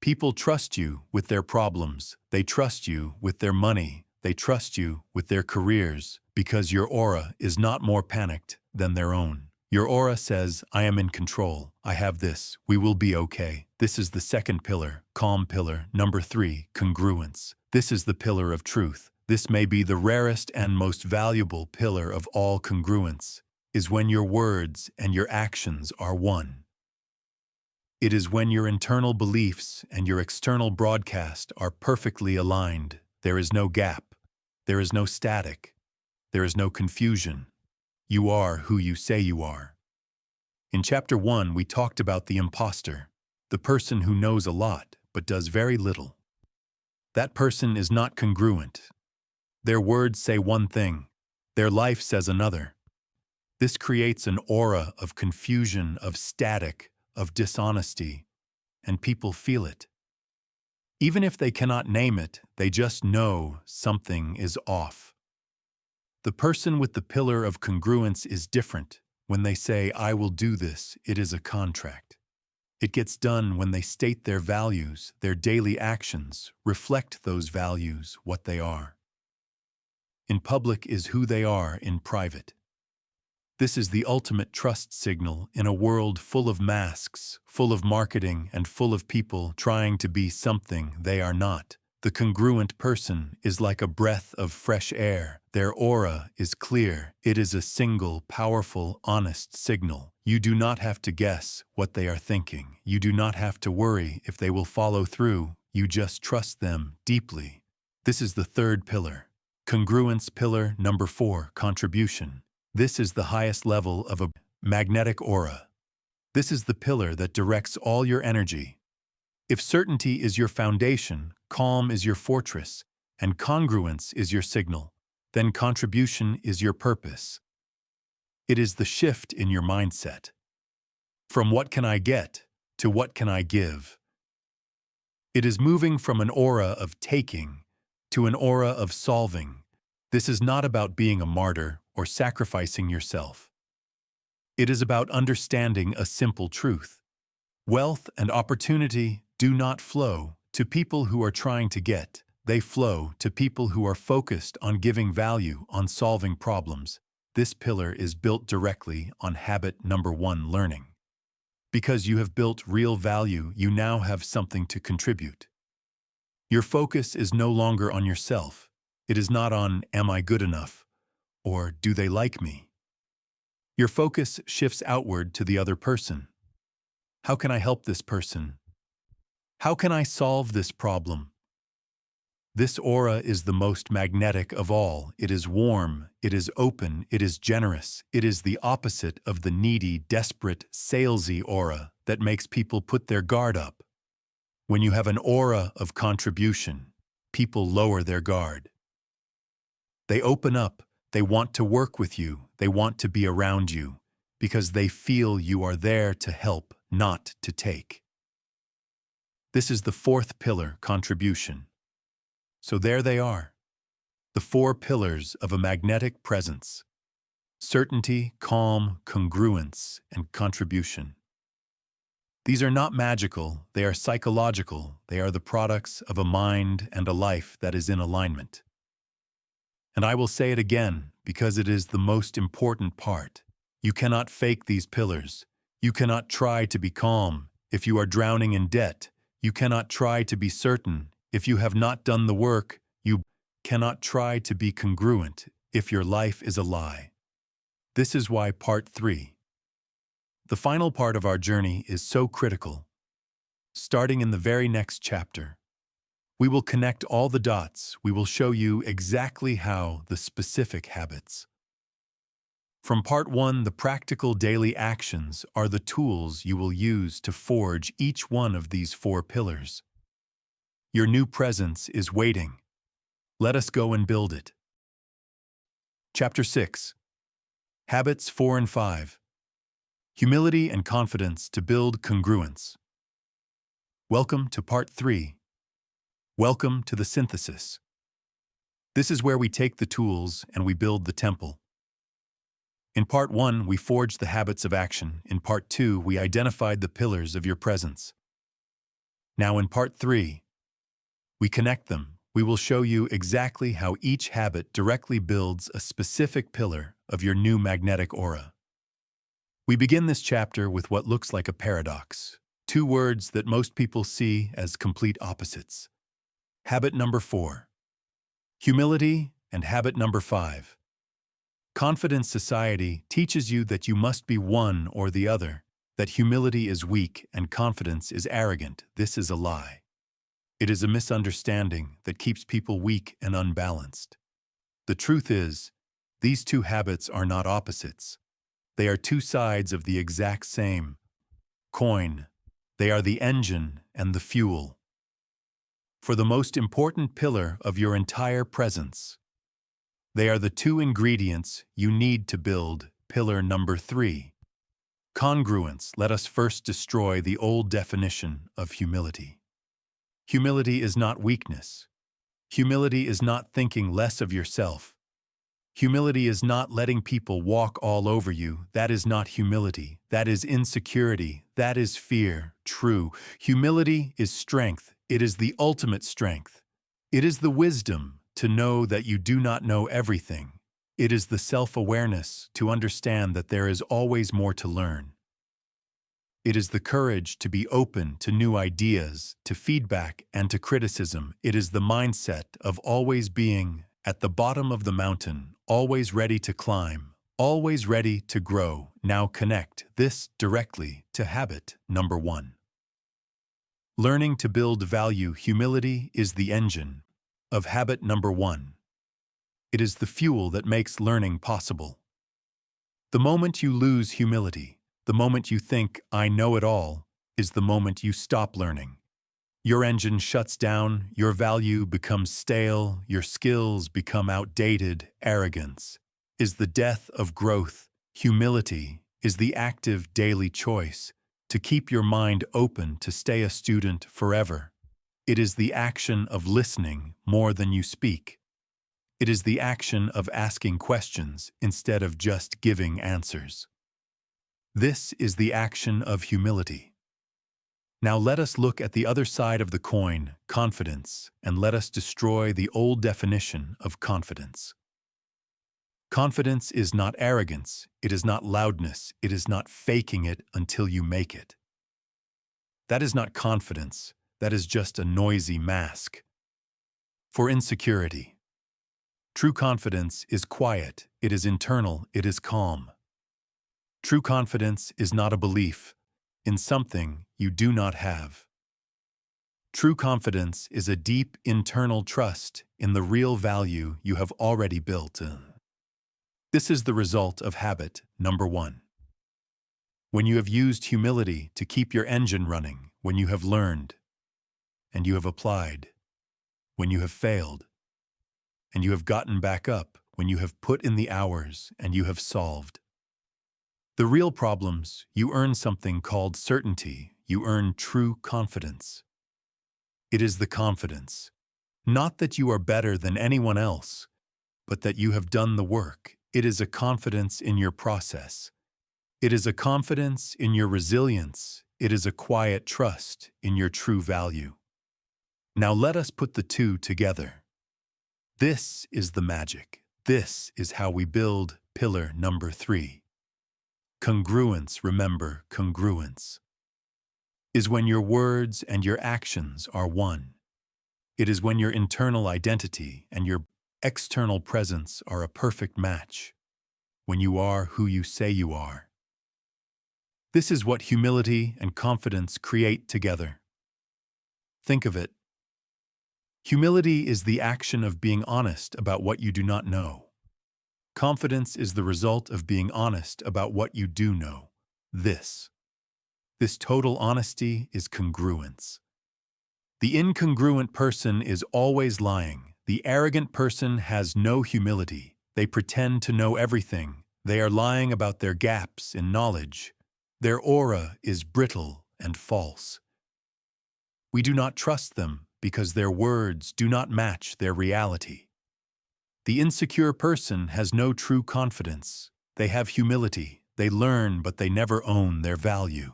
People trust you with their problems. They trust you with their money. They trust you with their careers because your aura is not more panicked than their own. Your aura says, I am in control. I have this. We will be okay. This is the second pillar, calm pillar. Number 3, congruence. This is the pillar of truth. This may be the rarest and most valuable pillar of all. Congruence is when your words and your actions are one. It is when your internal beliefs and your external broadcast are perfectly aligned. There is no gap. There is no static. There is no confusion. You are who you say you are. In Chapter 1, we talked about the imposter. The person who knows a lot but does very little. That person is not congruent. Their words say one thing, their life says another. This creates an aura of confusion, of static, of dishonesty, and people feel it. Even if they cannot name it, they just know something is off. The person with the pillar of congruence is different. When they say, "I will do this," it is a contract. It gets done when they state their values, their daily actions, reflect those values, what they are. In public is who they are in private. This is the ultimate trust signal in a world full of masks, full of marketing, and full of people trying to be something they are not. The congruent person is like a breath of fresh air. Their aura is clear. It is a single, powerful, honest signal. You do not have to guess what they are thinking. You do not have to worry if they will follow through. You just trust them deeply. This is the third pillar. Congruence pillar number 4, contribution. This is the highest level of a magnetic aura. This is the pillar that directs all your energy. If certainty is your foundation, calm is your fortress, and congruence is your signal, then contribution is your purpose. It is the shift in your mindset. From what can I get to what can I give? It is moving from an aura of taking to an aura of solving. This is not about being a martyr or sacrificing yourself. It is about understanding a simple truth. Wealth and opportunity do not flow to people who are trying to get. They flow to people who are focused on giving value, on solving problems. This pillar is built directly on habit number 1, learning. Because you have built real value, you now have something to contribute. Your focus is no longer on yourself. It is not on, "Am I good enough?" or "Do they like me?" Your focus shifts outward to the other person. How can I help this person? How can I solve this problem? This aura is the most magnetic of all. It is warm, it is open, it is generous. It is the opposite of the needy, desperate, salesy aura that makes people put their guard up. When you have an aura of contribution, people lower their guard. They open up. They want to work with you. They want to be around you because they feel you are there to help, not to take. This is the 4th pillar, contribution. So there they are, the 4 pillars of a magnetic presence: certainty, calm, congruence, and contribution. These are not magical, they are psychological. They are the products of a mind and a life that is in alignment. And I will say it again, because it is the most important part. You cannot fake these pillars. You cannot try to be calm if you are drowning in debt. You cannot try to be certain if you have not done the work. You cannot try to be congruent if your life is a lie. This is why part 3, the final part of our journey, is so critical. Starting in the very next chapter, we will connect all the dots. We will show you exactly how the specific habits. From part 1, the practical daily actions are the tools you will use to forge each one of these 4 pillars. Your new presence is waiting. Let us go and build it. Chapter 6. Habits 4 and 5. Humility and confidence to build congruence. Welcome to part 3. Welcome to the synthesis. This is where we take the tools and we build the temple. In part 1, we forged the habits of action. In part 2, we identified the pillars of your presence. Now in part 3, we connect them. We will show you exactly how each habit directly builds a specific pillar of your new magnetic aura. We begin this chapter with what looks like a paradox. 2 words that most people see as complete opposites. Habit number 4. Humility, and habit number 5. Confidence society teaches you that you must be one or the other, that humility is weak and confidence is arrogant. This is a lie. It is a misunderstanding that keeps people weak and unbalanced. The truth is, these 2 habits are not opposites. They are 2 sides of the exact same coin. They are the engine and the fuel for the most important pillar of your entire presence. They are the two ingredients you need to build pillar number 3. Congruence. Let us first destroy the old definition of humility. Humility is not weakness. Humility is not thinking less of yourself. Humility is not letting people walk all over you. That is not humility. That is insecurity. That is fear. True. Humility is strength. It is the ultimate strength. It is the wisdom to know that you do not know everything. It is the self-awareness to understand that there is always more to learn. It is the courage to be open to new ideas, to feedback, and to criticism. It is the mindset of always being at the bottom of the mountain, always ready to climb, always ready to grow. Now connect this directly to habit number 1. Learning to build value. Humility is the engine of habit number 1. It is the fuel that makes learning possible. The moment you lose humility, the moment you think, I know it all, is the moment you stop learning. Your engine shuts down, your value becomes stale, your skills become outdated. Arrogance is the death of growth. Humility is the active daily choice to keep your mind open, to stay a student forever. It is the action of listening more than you speak. It is the action of asking questions instead of just giving answers. This is the action of humility. Now let us look at the other side of the coin, confidence, and let us destroy the old definition of confidence. Confidence is not arrogance, it is not loudness, it is not faking it until you make it. That is not confidence, that is just a noisy mask for insecurity. True confidence is quiet, it is internal, it is calm. True confidence is not a belief in something you do not have. True confidence is a deep internal trust in the real value you have already built. This is the result of habit number 1. When you have used humility to keep your engine running, when you have learned, and you have applied, when you have failed, and you have gotten back up, when you have put in the hours and you have solved the real problems, you earn something called certainty. You earn true confidence. It is the confidence, not that you are better than anyone else, but that you have done the work. It is a confidence in your process. It is a confidence in your resilience. It is a quiet trust in your true value. Now let us put the two together. This is the magic. This is how we build pillar number 3. Congruence. Remember, congruence is when your words and your actions are one. It is when your internal identity and your external presence are a perfect match, when you are who you say you are. This is what humility and confidence create together. Think of it. Humility is the action of being honest about what you do not know. Confidence is the result of being honest about what you do know. This total honesty is congruence. The incongruent person is always lying. The arrogant person has no humility. They pretend to know everything. They are lying about their gaps in knowledge. Their aura is brittle and false. We do not trust them because their words do not match their reality. The insecure person has no true confidence. They have humility. They learn, but they never own their value.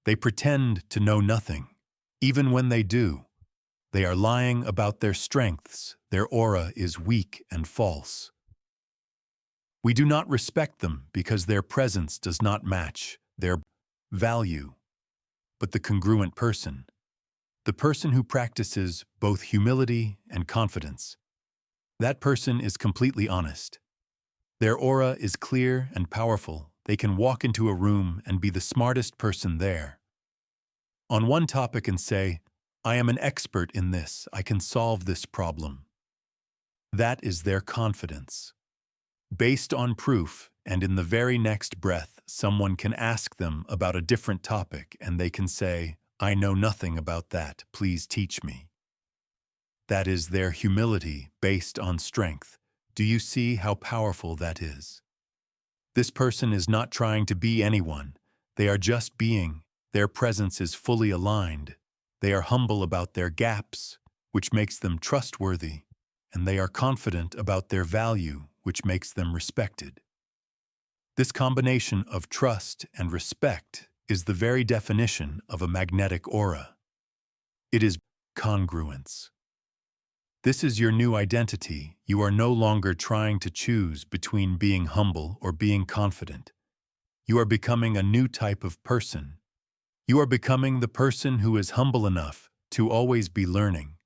They pretend to know nothing. Even when they do, they are lying about their strengths. Their aura is weak and false. We do not respect them because their presence does not match their value. But the congruent person, the person who practices both humility and confidence, that person is completely honest. Their aura is clear and powerful. They can walk into a room and be the smartest person there on one topic and say, I am an expert in this. I can solve this problem. That is their confidence, based on proof and in the very next breath, someone can ask them about a different topic and they can say, "I know nothing about that, please teach me." That is their humility based on strength. Do you see how powerful that is? This person is not trying to be anyone. They are just being. Their presence is fully aligned. They are humble about their gaps, which makes them trustworthy, and they are confident about their value, which makes them respected. This combination of trust and respect is the very definition of a magnetic aura. It is congruence. This is your new identity. You are no longer trying to choose between being humble or being confident. You are becoming a new type of person. You are becoming the person who is humble enough to always be learning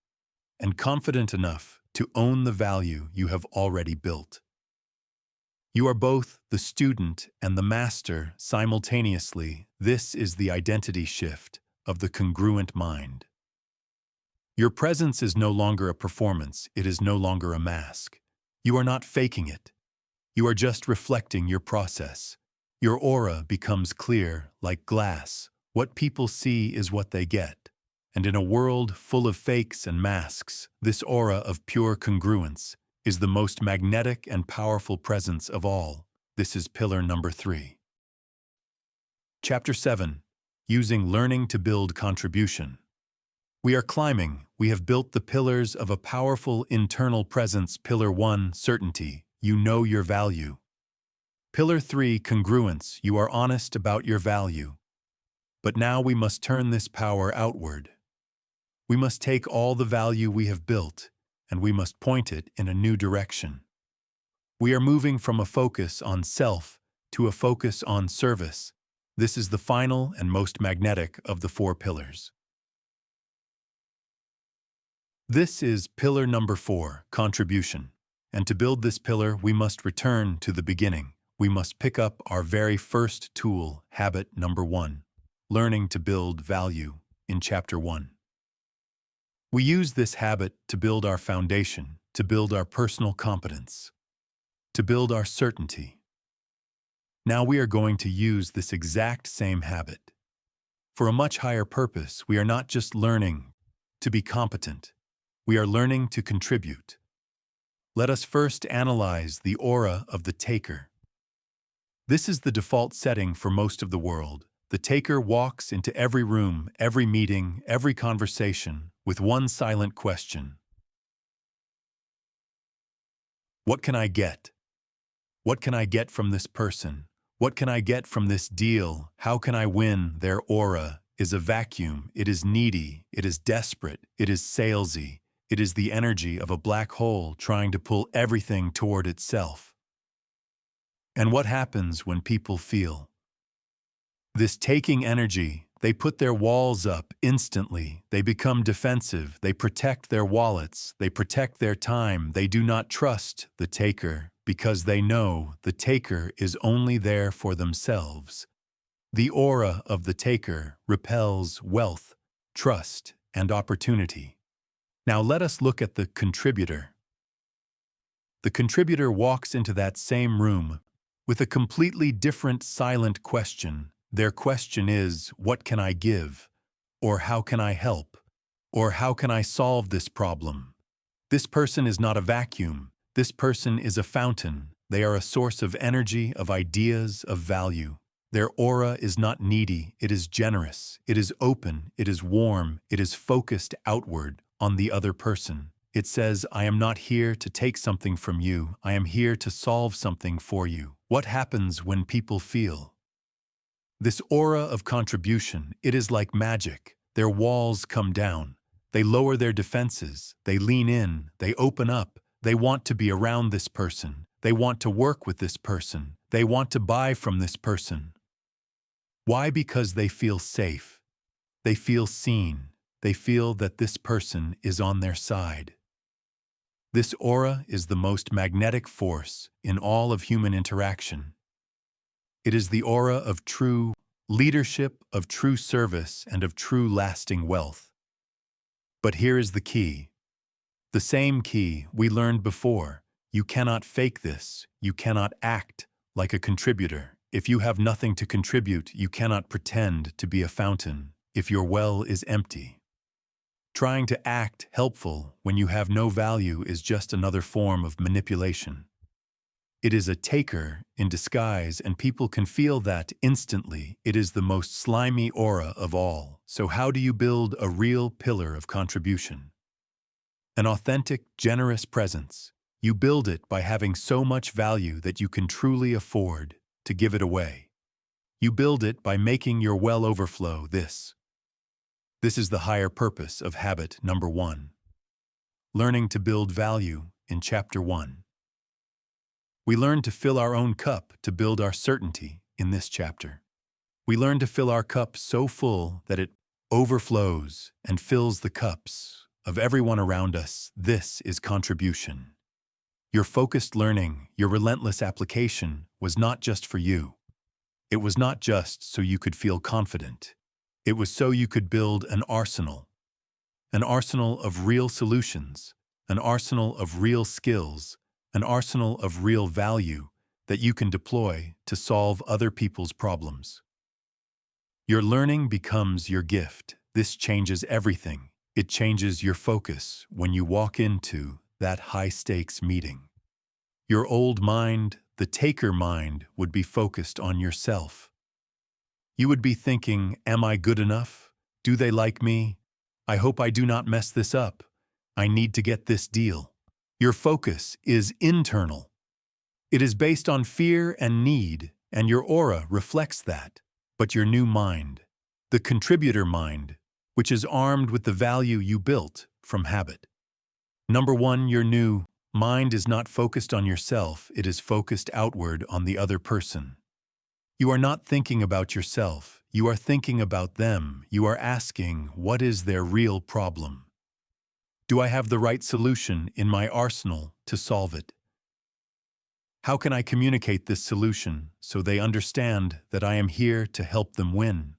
and confident enough to own the value you have already built. You are both the student and the master simultaneously. This is the identity shift of the congruent mind. Your presence is no longer a performance. It is no longer a mask. You are not faking it. You are just reflecting your process. Your aura becomes clear, like glass. What people see is what they get. And in a world full of fakes and masks, this aura of pure congruence is the most magnetic and powerful presence of all. This is pillar number 3. Chapter 7. Using learning to build contribution. We are climbing. We have built the pillars of a powerful internal presence. Pillar 1, certainty. You know your value. Pillar 3, congruence. You are honest about your value. But now we must turn this power outward. We must take all the value we have built, and we must point it in a new direction. We are moving from a focus on self to a focus on service. This is the final and most magnetic of the 4 pillars. This is pillar number 4, contribution. And to build this pillar, we must return to the beginning. We must pick up our very first tool, habit number 1, learning to build value, in chapter 1. We use this habit to build our foundation, to build our personal competence, to build our certainty. Now we are going to use this exact same habit. For a much higher purpose, we are not just learning to be competent. We are learning to contribute. Let us first analyze the aura of the taker. This is the default setting for most of the world. The taker walks into every room, every meeting, every conversation with one silent question. What can I get? What can I get from this person? What can I get from this deal? How can I win? Their aura is a vacuum. It is needy. It is desperate. It is salesy. It is the energy of a black hole trying to pull everything toward itself. And what happens when people feel this taking energy? They put their walls up instantly. They become defensive. They protect their wallets. They protect their time. They do not trust the taker because they know the taker is only there for themselves. The aura of the taker repels wealth, trust, and opportunity. Now let us look at the contributor. The contributor walks into that same room with a completely different silent question. Their question is, what can I give? Or how can I help? Or how can I solve this problem? This person is not a vacuum. This person is a fountain. They are a source of energy, of ideas, of value. Their aura is not needy. It is generous. It is open. It is warm. It is focused outward on the other person. It says, I am not here to take something from you. I am here to solve something for you. What happens when people feel this aura of contribution? It is like magic. Their walls come down. They lower their defenses. They lean in. They open up. They want to be around this person. They want to work with this person. They want to buy from this person. Why? Because they feel safe. They feel seen. They feel that this person is on their side. This aura is the most magnetic force in all of human interaction. It is the aura of true leadership, of true service, and of true lasting wealth. But here is the key. The same key we learned before. You cannot fake this. You cannot act like a contributor. If you have nothing to contribute, you cannot pretend to be a fountain if your well is empty. Trying to act helpful when you have no value is just another form of manipulation. It is a taker in disguise, and people can feel that instantly. It is the most slimy aura of all. So how do you build a real pillar of contribution? An authentic, generous presence. You build it by having so much value that you can truly afford to give it away. You build it by making your well overflow. This is the higher purpose of habit number 1. Learning to build value in Chapter 1. We learn to fill our own cup to build our certainty in this chapter. We learn to fill our cup so full that it overflows and fills the cups of everyone around us. This is contribution. Your focused learning, your relentless application was not just for you. It was not just so you could feel confident. It was so you could build an arsenal of real solutions, an arsenal of real skills, an arsenal of real value that you can deploy to solve other people's problems. Your learning becomes your gift. This changes everything. It changes your focus when you walk into that high-stakes meeting. Your old mind, the taker mind, would be focused on yourself. You would be thinking, am I good enough? Do they like me? I hope I do not mess this up. I need to get this deal. Your focus is internal. It is based on fear and need, and your aura reflects that. But your new mind, the contributor mind, which is armed with the value you built from habit. Number 1, your new mind is not focused on yourself, it is focused outward on the other person. You are not thinking about yourself, you are thinking about them. You are asking, what is their real problem? Do I have the right solution in my arsenal to solve it? How can I communicate this solution so they understand that I am here to help them win?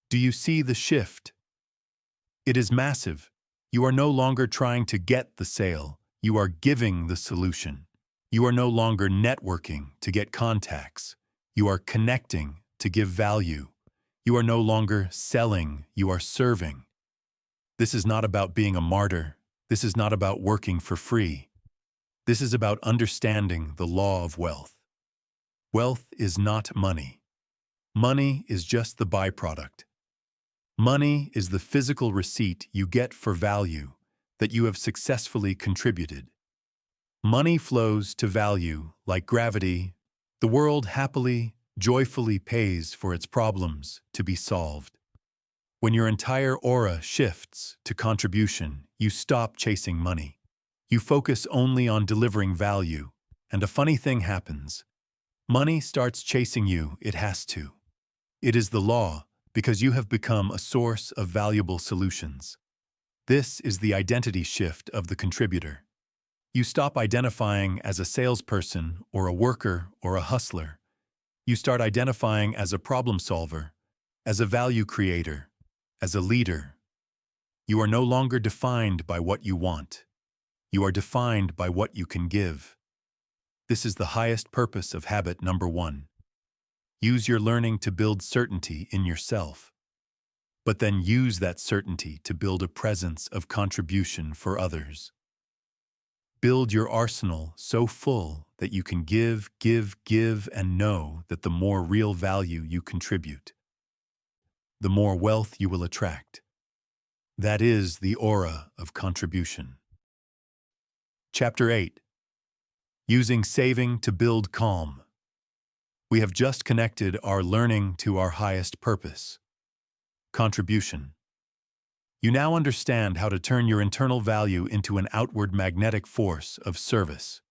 Do you see the shift? It is massive. You are no longer trying to get the sale, you are giving the solution. You are no longer networking to get contacts, you are connecting to give value. You are no longer selling, you are serving. This is not about being a martyr. This is not about working for free. This is about understanding the law of wealth. Wealth is not money. Money is just the byproduct. Money is the physical receipt you get for value that you have successfully contributed. Money flows to value like gravity. The world happily, joyfully pays for its problems to be solved. When your entire aura shifts to contribution, you stop chasing money. You focus only on delivering value, and a funny thing happens. Money starts chasing you, it has to. It is the law, because you have become a source of valuable solutions. This is the identity shift of the contributor. You stop identifying as a salesperson or a worker or a hustler. You start identifying as a problem solver, as a value creator, as a leader. You are no longer defined by what you want. You are defined by what you can give. This is the highest purpose of habit number 1. Use your learning to build certainty in yourself, but then use that certainty to build a presence of contribution for others. Build your arsenal so full that you can give, and know that the more real value you contribute, the more wealth you will attract. That is the aura of contribution. Chapter 8. Using saving to build calm. We have just connected our learning to our highest purpose, contribution. You now understand how to turn your internal value into an outward magnetic force of service.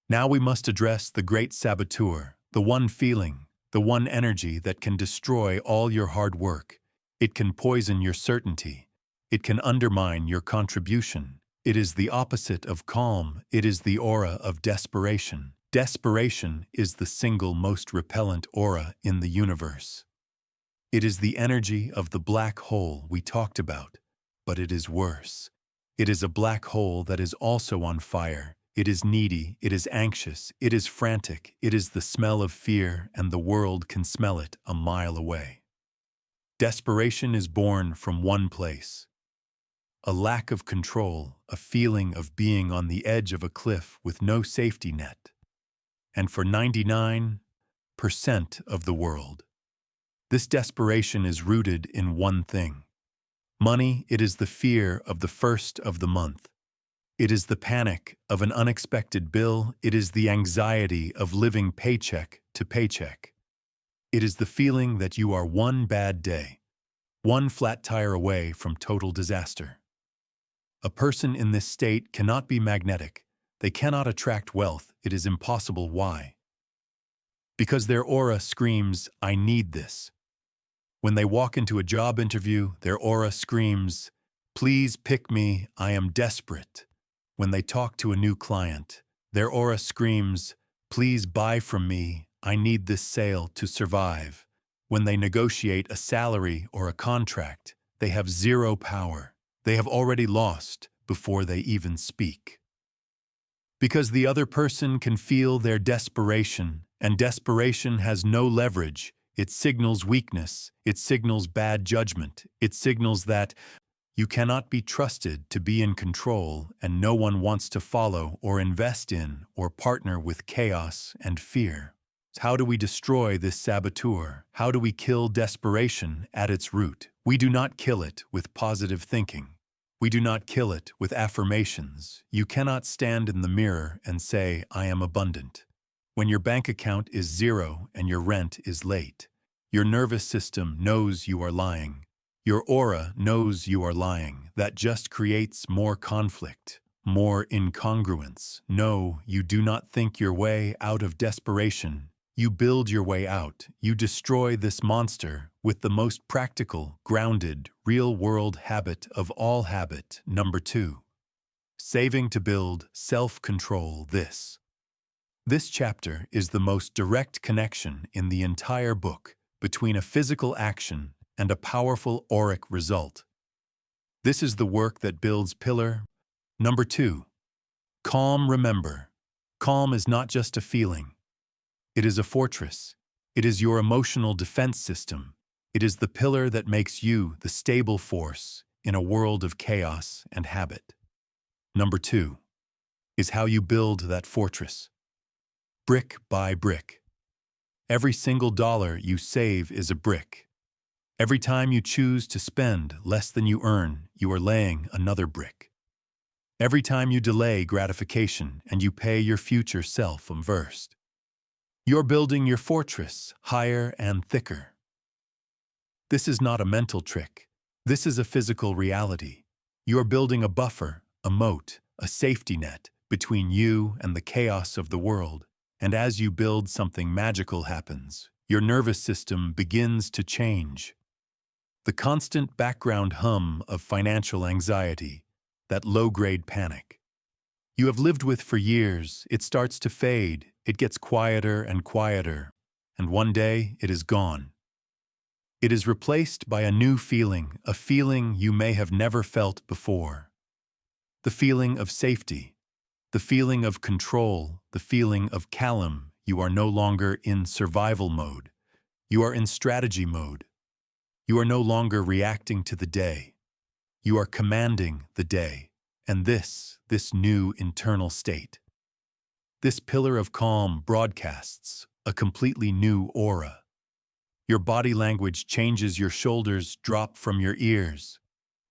Now we must address the great saboteur, the one feeling, the one energy that can destroy all your hard work. It can poison your certainty. It can undermine your contribution. It is the opposite of calm. It is the aura of desperation. Desperation is the single most repellent aura in the universe. It is the energy of the black hole we talked about, but it is worse. It is a black hole that is also on fire. It is needy, it is anxious, it is frantic, it is the smell of fear, and the world can smell it a mile away. Desperation is born from one place: a lack of control, a feeling of being on the edge of a cliff with no safety net. And for 99% of the world, this desperation is rooted in one thing. Money. It is the fear of the first of the month. It is the panic of an unexpected bill. It is the anxiety of living paycheck to paycheck. It is the feeling that you are one bad day, one flat tire away from total disaster. A person in this state cannot be magnetic. They cannot attract wealth. It is impossible. Why? Because their aura screams, "I need this." When they walk into a job interview, their aura screams, "Please pick me, I am desperate." When they talk to a new client, their aura screams, "Please buy from me, I need this sale to survive." When they negotiate a salary or a contract, they have zero power. They have already lost before they even speak. Because the other person can feel their desperation, and desperation has no leverage. It signals weakness, it signals bad judgment, it signals that you cannot be trusted to be in control, and no one wants to follow or invest in or partner with chaos and fear. How do we destroy this saboteur? How do we kill desperation at its root? We do not kill it with positive thinking. We do not kill it with affirmations. You cannot stand in the mirror and say, "I am abundant." When your bank account is zero and your rent is late, your nervous system knows you are lying. Your aura knows you are lying. That just creates more conflict, more incongruence. No, you do not think your way out of desperation. You build your way out. You destroy this monster with the most practical, grounded, real-world habit of all habit. Number 2. Saving to build self-control. This chapter is the most direct connection in the entire book between a physical action and a powerful auric result. This is the work that builds pillar. Number 2. Calm. Remember, calm is not just a feeling. It is a fortress. It is your emotional defense system. It is the pillar that makes you the stable force in a world of chaos and habit. Number 2 is how you build that fortress. Brick by brick. Every single dollar you save is a brick. Every time you choose to spend less than you earn, you are laying another brick. Every time you delay gratification and you pay your future self first, you're building your fortress higher and thicker. This is not a mental trick. This is a physical reality. You're building a buffer, a moat, a safety net between you and the chaos of the world. And as you build, something magical happens. Your nervous system begins to change. The constant background hum of financial anxiety, that low-grade panic you have lived with for years, it starts to fade. It gets quieter and quieter, and one day it is gone. It is replaced by a new feeling, a feeling you may have never felt before. The feeling of safety, the feeling of control, the feeling of calm. You are no longer in survival mode. You are in strategy mode. You are no longer reacting to the day. You are commanding the day. And this new internal state, this pillar of calm broadcasts a completely new aura. Your body language changes. Your shoulders drop from your ears.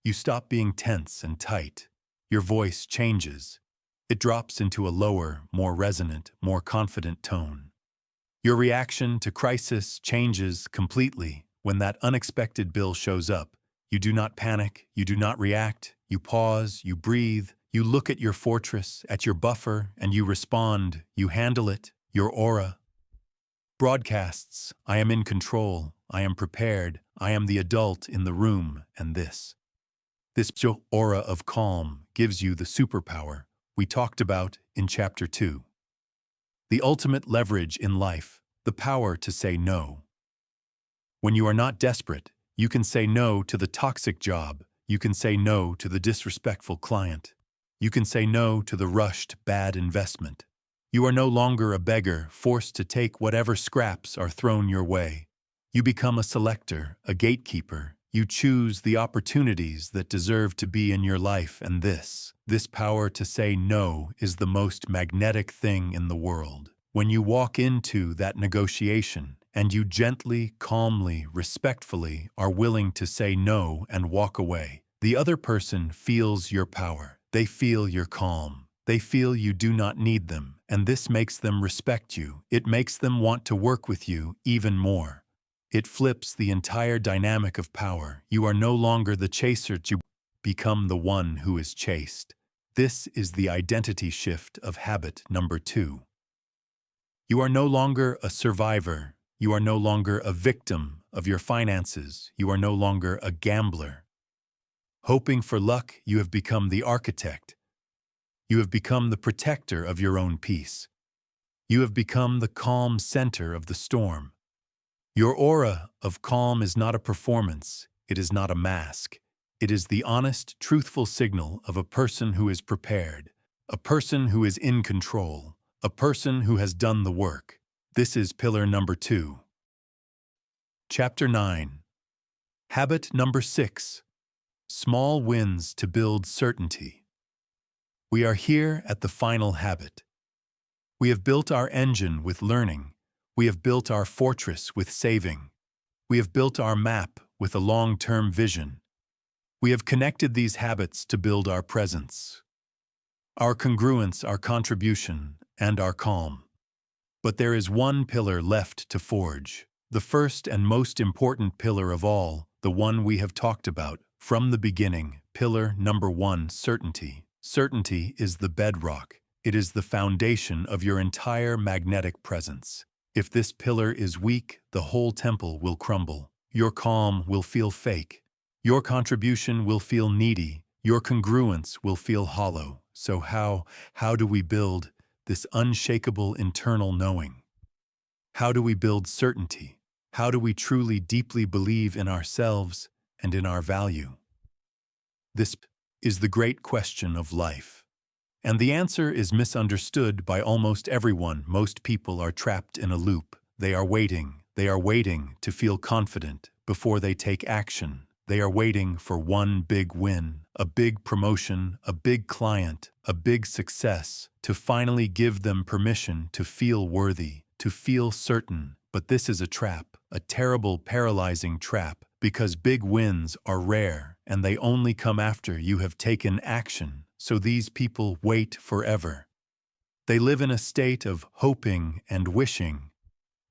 You stop being tense and tight. Your voice changes. It drops into a lower, more resonant, more confident tone. Your reaction to crisis changes completely when that unexpected bill shows up. You do not panic, you do not react, you pause, you breathe, you look at your fortress, at your buffer, and you respond, you handle it. Your aura broadcasts, "I am in control, I am prepared, I am the adult in the room," and this aura of calm gives you the superpower we talked about in Chapter 2. The ultimate leverage in life, the power to say no. When you are not desperate, you can say no to the toxic job. You can say no to the disrespectful client. You can say no to the rushed, bad investment. You are no longer a beggar forced to take whatever scraps are thrown your way. You become a selector, a gatekeeper. You choose the opportunities that deserve to be in your life, and this power to say no is the most magnetic thing in the world. When you walk into that negotiation, and you gently, calmly, respectfully are willing to say no and walk away, the other person feels your power. They feel your calm. They feel you do not need them, and this makes them respect you. It makes them want to work with you even more. It flips the entire dynamic of power. You are no longer the chaser, you become the one who is chased. This is the identity shift of habit number 2. You are no longer a survivor. You are no longer a victim of your finances. You are no longer a gambler. Hoping for luck, you have become the architect. You have become the protector of your own peace. You have become the calm center of the storm. Your aura of calm is not a performance. It is not a mask. It is the honest, truthful signal of a person who is prepared, a person who is in control, a person who has done the work. This is pillar number 2. Chapter 9. Habit number 6. Small wins to build certainty. We are here at the final habit. We have built our engine with learning. We have built our fortress with saving. We have built our map with a long-term vision. We have connected these habits to build our presence, our congruence, our contribution, and our calm. But there is one pillar left to forge, the first and most important pillar of all, the one we have talked about from the beginning. Pillar number 1, certainty. Certainty is the bedrock. It is the foundation of your entire magnetic presence. If this pillar is weak, the whole temple will crumble. Your calm will feel fake. Your contribution will feel needy. Your congruence will feel hollow. So how do we build this unshakable internal knowing? How do we build certainty? How do we truly deeply believe in ourselves and in our value? This is the great question of life. And the answer is misunderstood by almost everyone. Most people are trapped in a loop. They are waiting to feel confident before they take action. They are waiting for one big win, a big promotion, a big client, a big success, to finally give them permission to feel worthy, to feel certain. But this is a trap, a terrible, paralyzing trap, because big wins are rare and they only come after you have taken action. So these people wait forever. They live in a state of hoping and wishing,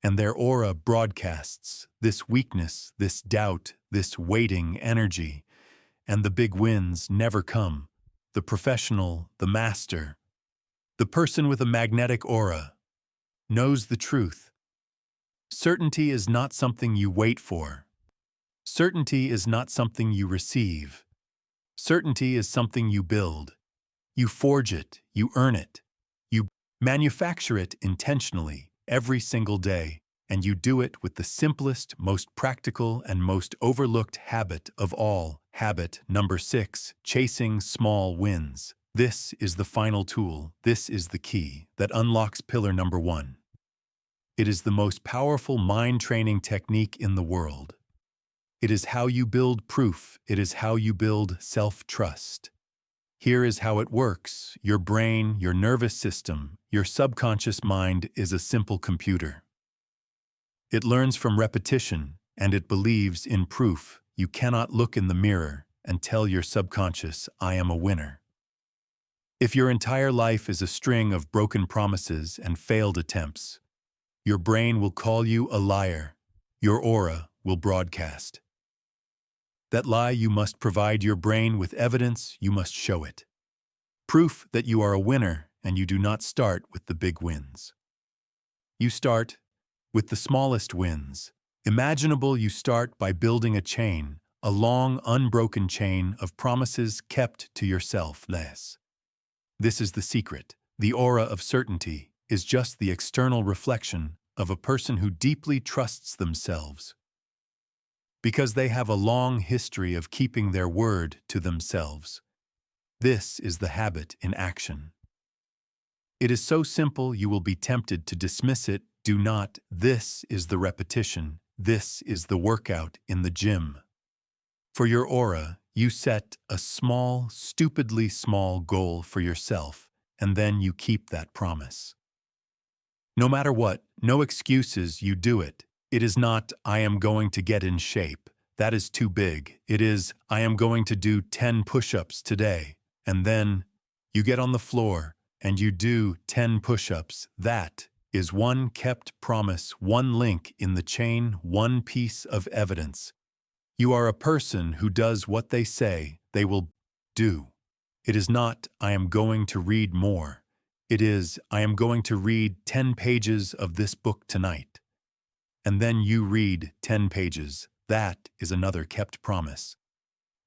and their aura broadcasts this weakness, this doubt, this waiting energy, and the big wins never come. The professional, the master, the person with a magnetic aura knows the truth. Certainty is not something you wait for. Certainty is not something you receive. Certainty is something you build. You forge it, you earn it, you manufacture it intentionally every single day, and you do it with the simplest, most practical, and most overlooked habit of all. Habit number 6, chasing small wins. This is the final tool. This is the key that unlocks pillar number 1. It is the most powerful mind training technique in the world. It is how you build proof. It is how you build self-trust. Here is how it works. Your brain, your nervous system, your subconscious mind is a simple computer. It learns from repetition, and it believes in proof. You cannot look in the mirror and tell your subconscious, I am a winner. If your entire life is a string of broken promises and failed attempts, your brain will call you a liar. Your aura will broadcast. That lie, you must provide your brain with evidence, you must show it. Proof that you are a winner, and you do not start with the big wins. You start with the smallest wins. Imaginable. You start by building a chain, a long, unbroken chain of promises kept to yourself. This is the secret. The aura of certainty is just the external reflection of a person who deeply trusts themselves, because they have a long history of keeping their word to themselves. This is the habit in action. It is so simple you will be tempted to dismiss it. Do not. This is the repetition. This is the workout in the gym. For your aura, you set a small, stupidly small goal for yourself, and then you keep that promise. No matter what, no excuses, you do it. It is not, I am going to get in shape. That is too big. It is, I am going to do 10 push-ups today. And then you get on the floor and you do 10 push-ups. That is one kept promise, one link in the chain, one piece of evidence. You are a person who does what they say they will do. It is not, I am going to read more. It is, I am going to read 10 pages of this book tonight. And then you read 10 pages. That is another kept promise.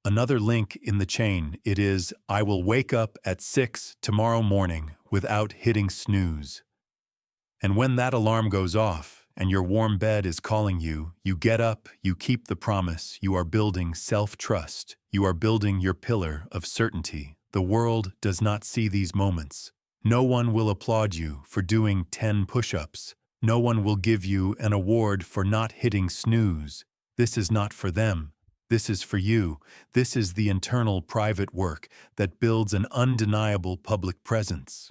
Another link in the chain, it is, I will wake up at 6 tomorrow morning without hitting snooze. And when that alarm goes off and your warm bed is calling you, you get up, you keep the promise, you are building self-trust, you are building your pillar of certainty. The world does not see these moments. No one will applaud you for doing 10 push-ups. No one will give you an award for not hitting snooze. This is not for them. This is for you. This is the internal private work that builds an undeniable public presence.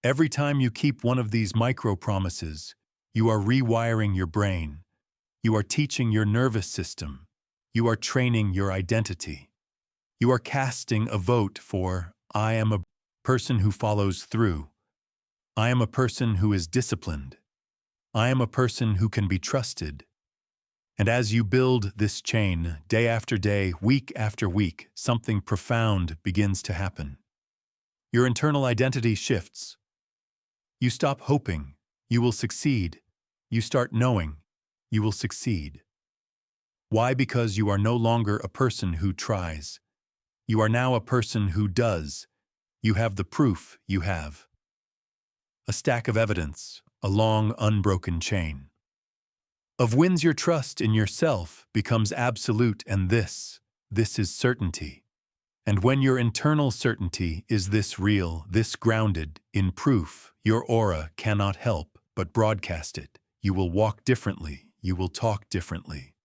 Every time you keep one of these micro-promises, you are rewiring your brain. You are teaching your nervous system. You are training your identity. You are casting a vote for, I am a person who follows through. I am a person who is disciplined. I am a person who can be trusted. And as you build this chain, day after day, week after week, something profound begins to happen. Your internal identity shifts. You stop hoping you will succeed. You start knowing you will succeed. Why? Because you are no longer a person who tries. You are now a person who does. You have the proof you have. A stack of evidence, a long, unbroken chain of wins. Your trust in yourself becomes absolute, and this is certainty. And when your internal certainty is this real, this grounded in proof, your aura cannot help but broadcast it. You will walk differently. You will talk differently.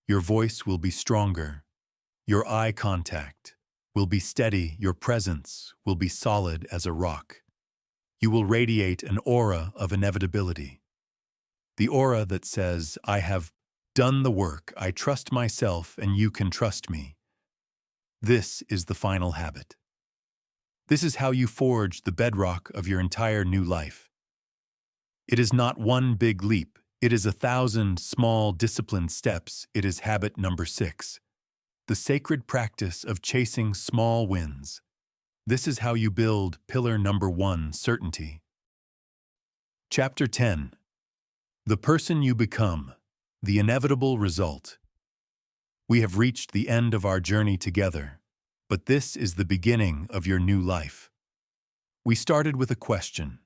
Your voice will be stronger. Your eye contact will be steady. Your presence will be solid as a rock. You will radiate an aura of inevitability. The aura that says, I have done the work, I trust myself, and you can trust me. This is the final habit. This is how you forge the bedrock of your entire new life. It is not one big leap. It is 1,000 small disciplined steps. It is habit number 6. The sacred practice of chasing small wins. This is how you build pillar number 1, certainty. Chapter 10. The person you become. The inevitable result. We have reached the end of our journey together, but this is the beginning of your new life. We started with a question.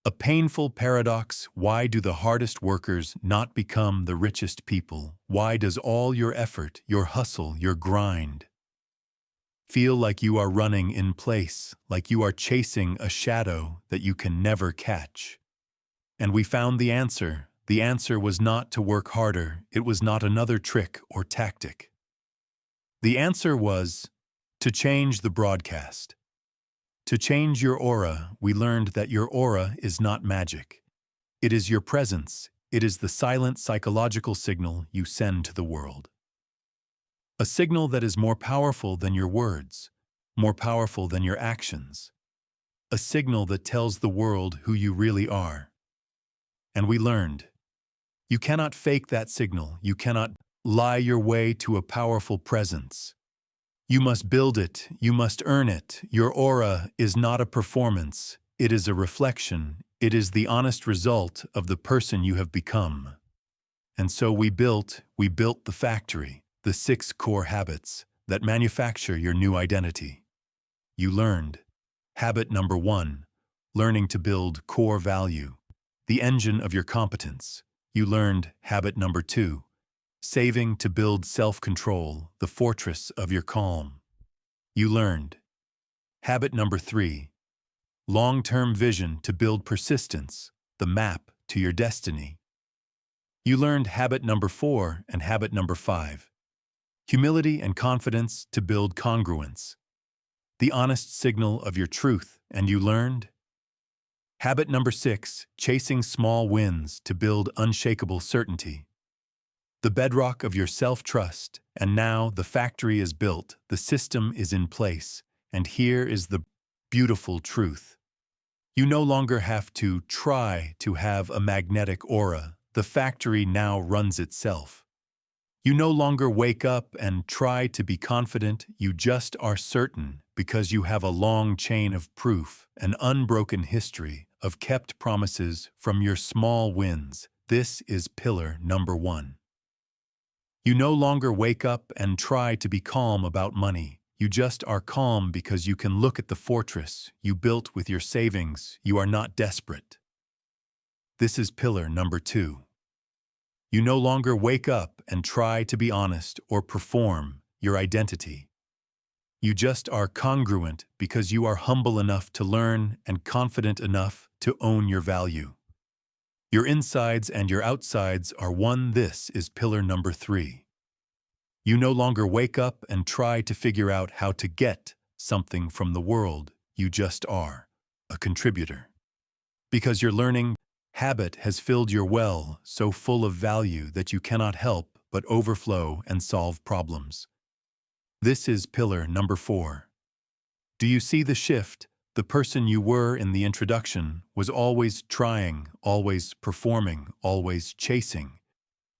A painful paradox. Why do the hardest workers not become the richest people? Why does all your effort, your hustle, your grind feel like you are running in place, like you are chasing a shadow that you can never catch? And we found the answer. The answer was not to work harder. It was not another trick or tactic. The answer was to change the broadcast. To change your aura. We learned that your aura is not magic. It is your presence. It is the silent psychological signal you send to the world. A signal that is more powerful than your words, more powerful than your actions. A signal that tells the world who you really are. And we learned, you cannot fake that signal. You cannot lie your way to a powerful presence. You must build it. You must earn it. Your aura is not a performance. It is a reflection. It is the honest result of the person you have become. And so we built the factory, the 6 core habits that manufacture your new identity. You learned. Habit number 1, learning to build core value, the engine of your competence. You learned habit number 2, saving to build self-control, the fortress of your calm. You learned Habit number 3. Long-term vision to build persistence, the map to your destiny. You learned habit number 4 and habit number 5. Humility and confidence to build congruence, the honest signal of your truth, and you learned habit number 6, chasing small wins to build unshakable certainty, the bedrock of your self-trust, and now the factory is built, the system is in place, and here is the beautiful truth. You no longer have to try to have a magnetic aura, the factory now runs itself. You no longer wake up and try to be confident, you just are certain because you have a long chain of proof, an unbroken history of kept promises from your small wins. This is pillar number 1. You no longer wake up and try to be calm about money. You just are calm because you can look at the fortress you built with your savings. You are not desperate. This is pillar number 2. You no longer wake up and try to be honest or perform your identity. You just are congruent because you are humble enough to learn and confident enough to own your value. Your insides and your outsides are one. This is pillar number 3. You no longer wake up and try to figure out how to get something from the world. You just are a contributor. Because your learning habit has filled your well so full of value that you cannot help but overflow and solve problems. This is pillar number 4. Do you see the shift? The person you were in the introduction was always trying, always performing, always chasing.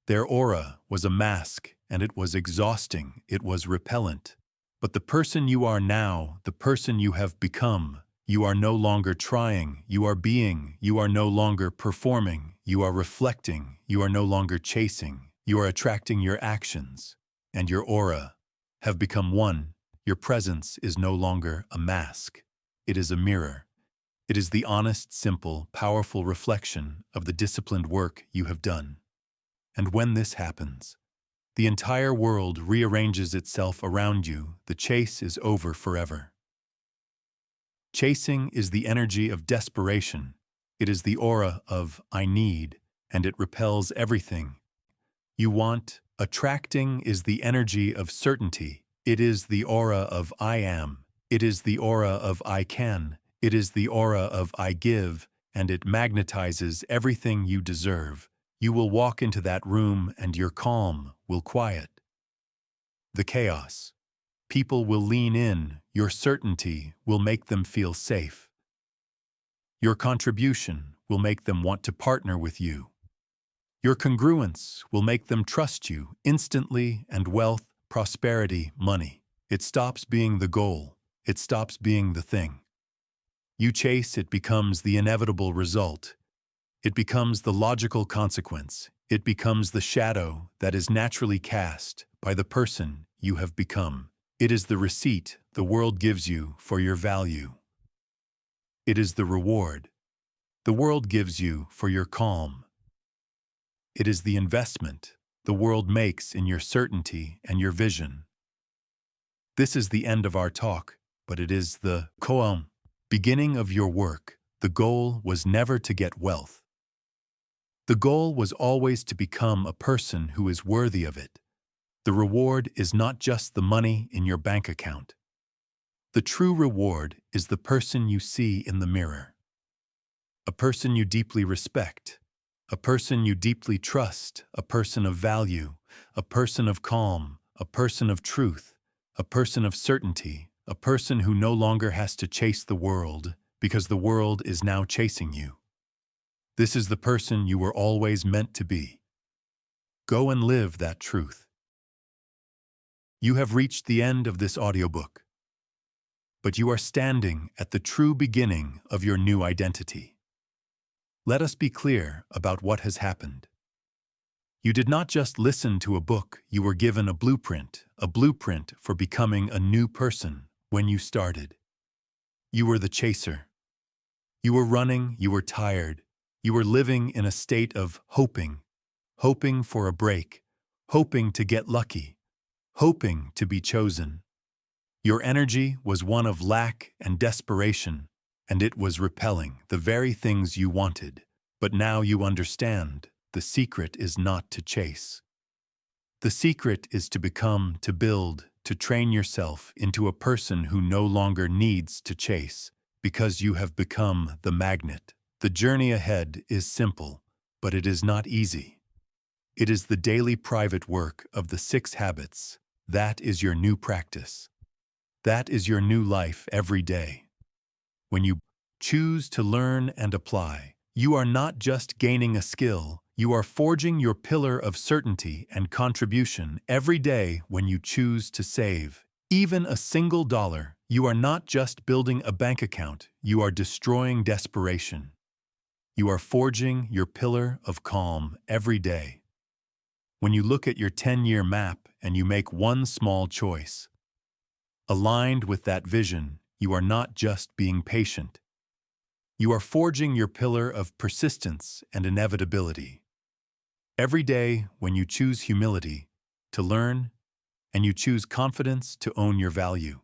Their aura was a mask, and it was exhausting, it was repellent. But the person you are now, the person you have become, you are no longer trying, you are being, you are no longer performing, you are reflecting, you are no longer chasing, you are attracting your actions, and your aura have become one. Your presence is no longer a mask, it is a mirror. It is the honest, simple, powerful reflection of the disciplined work you have done. And when this happens, the entire world rearranges itself around you. The chase is over forever. Chasing is the energy of desperation. It is the aura of I need, and it repels everything you want. Attracting is the energy of certainty. It is the aura of I am. It is the aura of I can. It is the aura of I give, and it magnetizes everything you deserve. You will walk into that room and your calm will quiet the chaos. People will lean in. Your certainty will make them feel safe. Your contribution will make them want to partner with you. Your congruence will make them trust you instantly, and wealth, prosperity, money. It stops being the goal. It stops being the thing you chase. It becomes the inevitable result. It becomes the logical consequence. It becomes the shadow that is naturally cast by the person you have become. It is the receipt the world gives you for your value. It is the reward the world gives you for your calm. It is the investment the world makes in your certainty and your vision. This is the end of our talk, but it is the beginning of your work. The goal was never to get wealth. The goal was always to become a person who is worthy of it. The reward is not just the money in your bank account. The true reward is the person you see in the mirror. A person you deeply respect, a person you deeply trust, a person of value, a person of calm, a person of truth, a person of certainty, a person who no longer has to chase the world because the world is now chasing you. This is the person you were always meant to be. Go and live that truth. You have reached the end of this audiobook, but you are standing at the true beginning of your new identity. Let us be clear about what has happened. You did not just listen to a book, you were given a blueprint for becoming a new person when you started. You were the chaser. You were running, you were tired. You were living in a state of hoping for a break, hoping to get lucky, hoping to be chosen. Your energy was one of lack and desperation, and it was repelling the very things you wanted. But now you understand, the secret is not to chase. The secret is to become, to build, to train yourself into a person who no longer needs to chase, because you have become the magnet. The journey ahead is simple, but it is not easy. It is the daily private work of the 6 habits. That is your new practice. That is your new life every day. When you choose to learn and apply, you are not just gaining a skill, you are forging your pillar of certainty and contribution every day. When you choose to save even a single dollar, you are not just building a bank account, you are destroying desperation. You are forging your pillar of calm every day. When you look at your 10-year map and you make one small choice, aligned with that vision, you are not just being patient. You are forging your pillar of persistence and inevitability. Every day, when you choose humility to learn, and you choose confidence to own your value,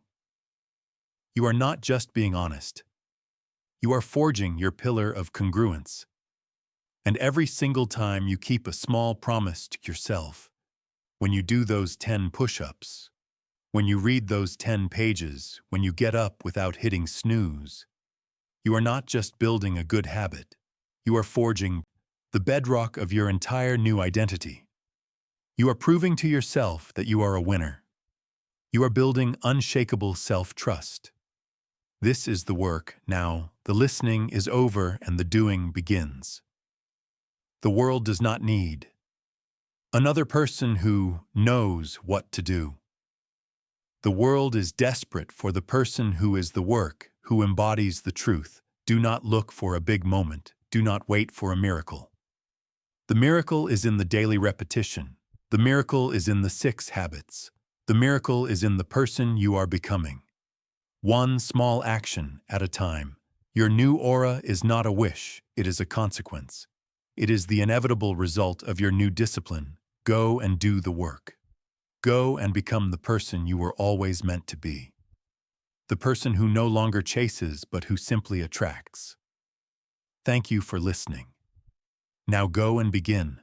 you are not just being honest. You are forging your pillar of congruence. And every single time you keep a small promise to yourself, when you do those 10 push-ups, when you read those 10 pages, when you get up without hitting snooze, you are not just building a good habit. You are forging the bedrock of your entire new identity. You are proving to yourself that you are a winner. You are building unshakable self-trust. This is the work. Now, the listening is over and the doing begins. The world does not need another person who knows what to do. The world is desperate for the person who is the work, who embodies the truth. Do not look for a big moment. Do not wait for a miracle. The miracle is in the daily repetition. The miracle is in the 6 habits. The miracle is in the person you are becoming. One small action at a time. Your new aura is not a wish, it is a consequence. It is the inevitable result of your new discipline. Go and do the work. Go and become the person you were always meant to be. The person who no longer chases but who simply attracts. Thank you for listening. Now go and begin.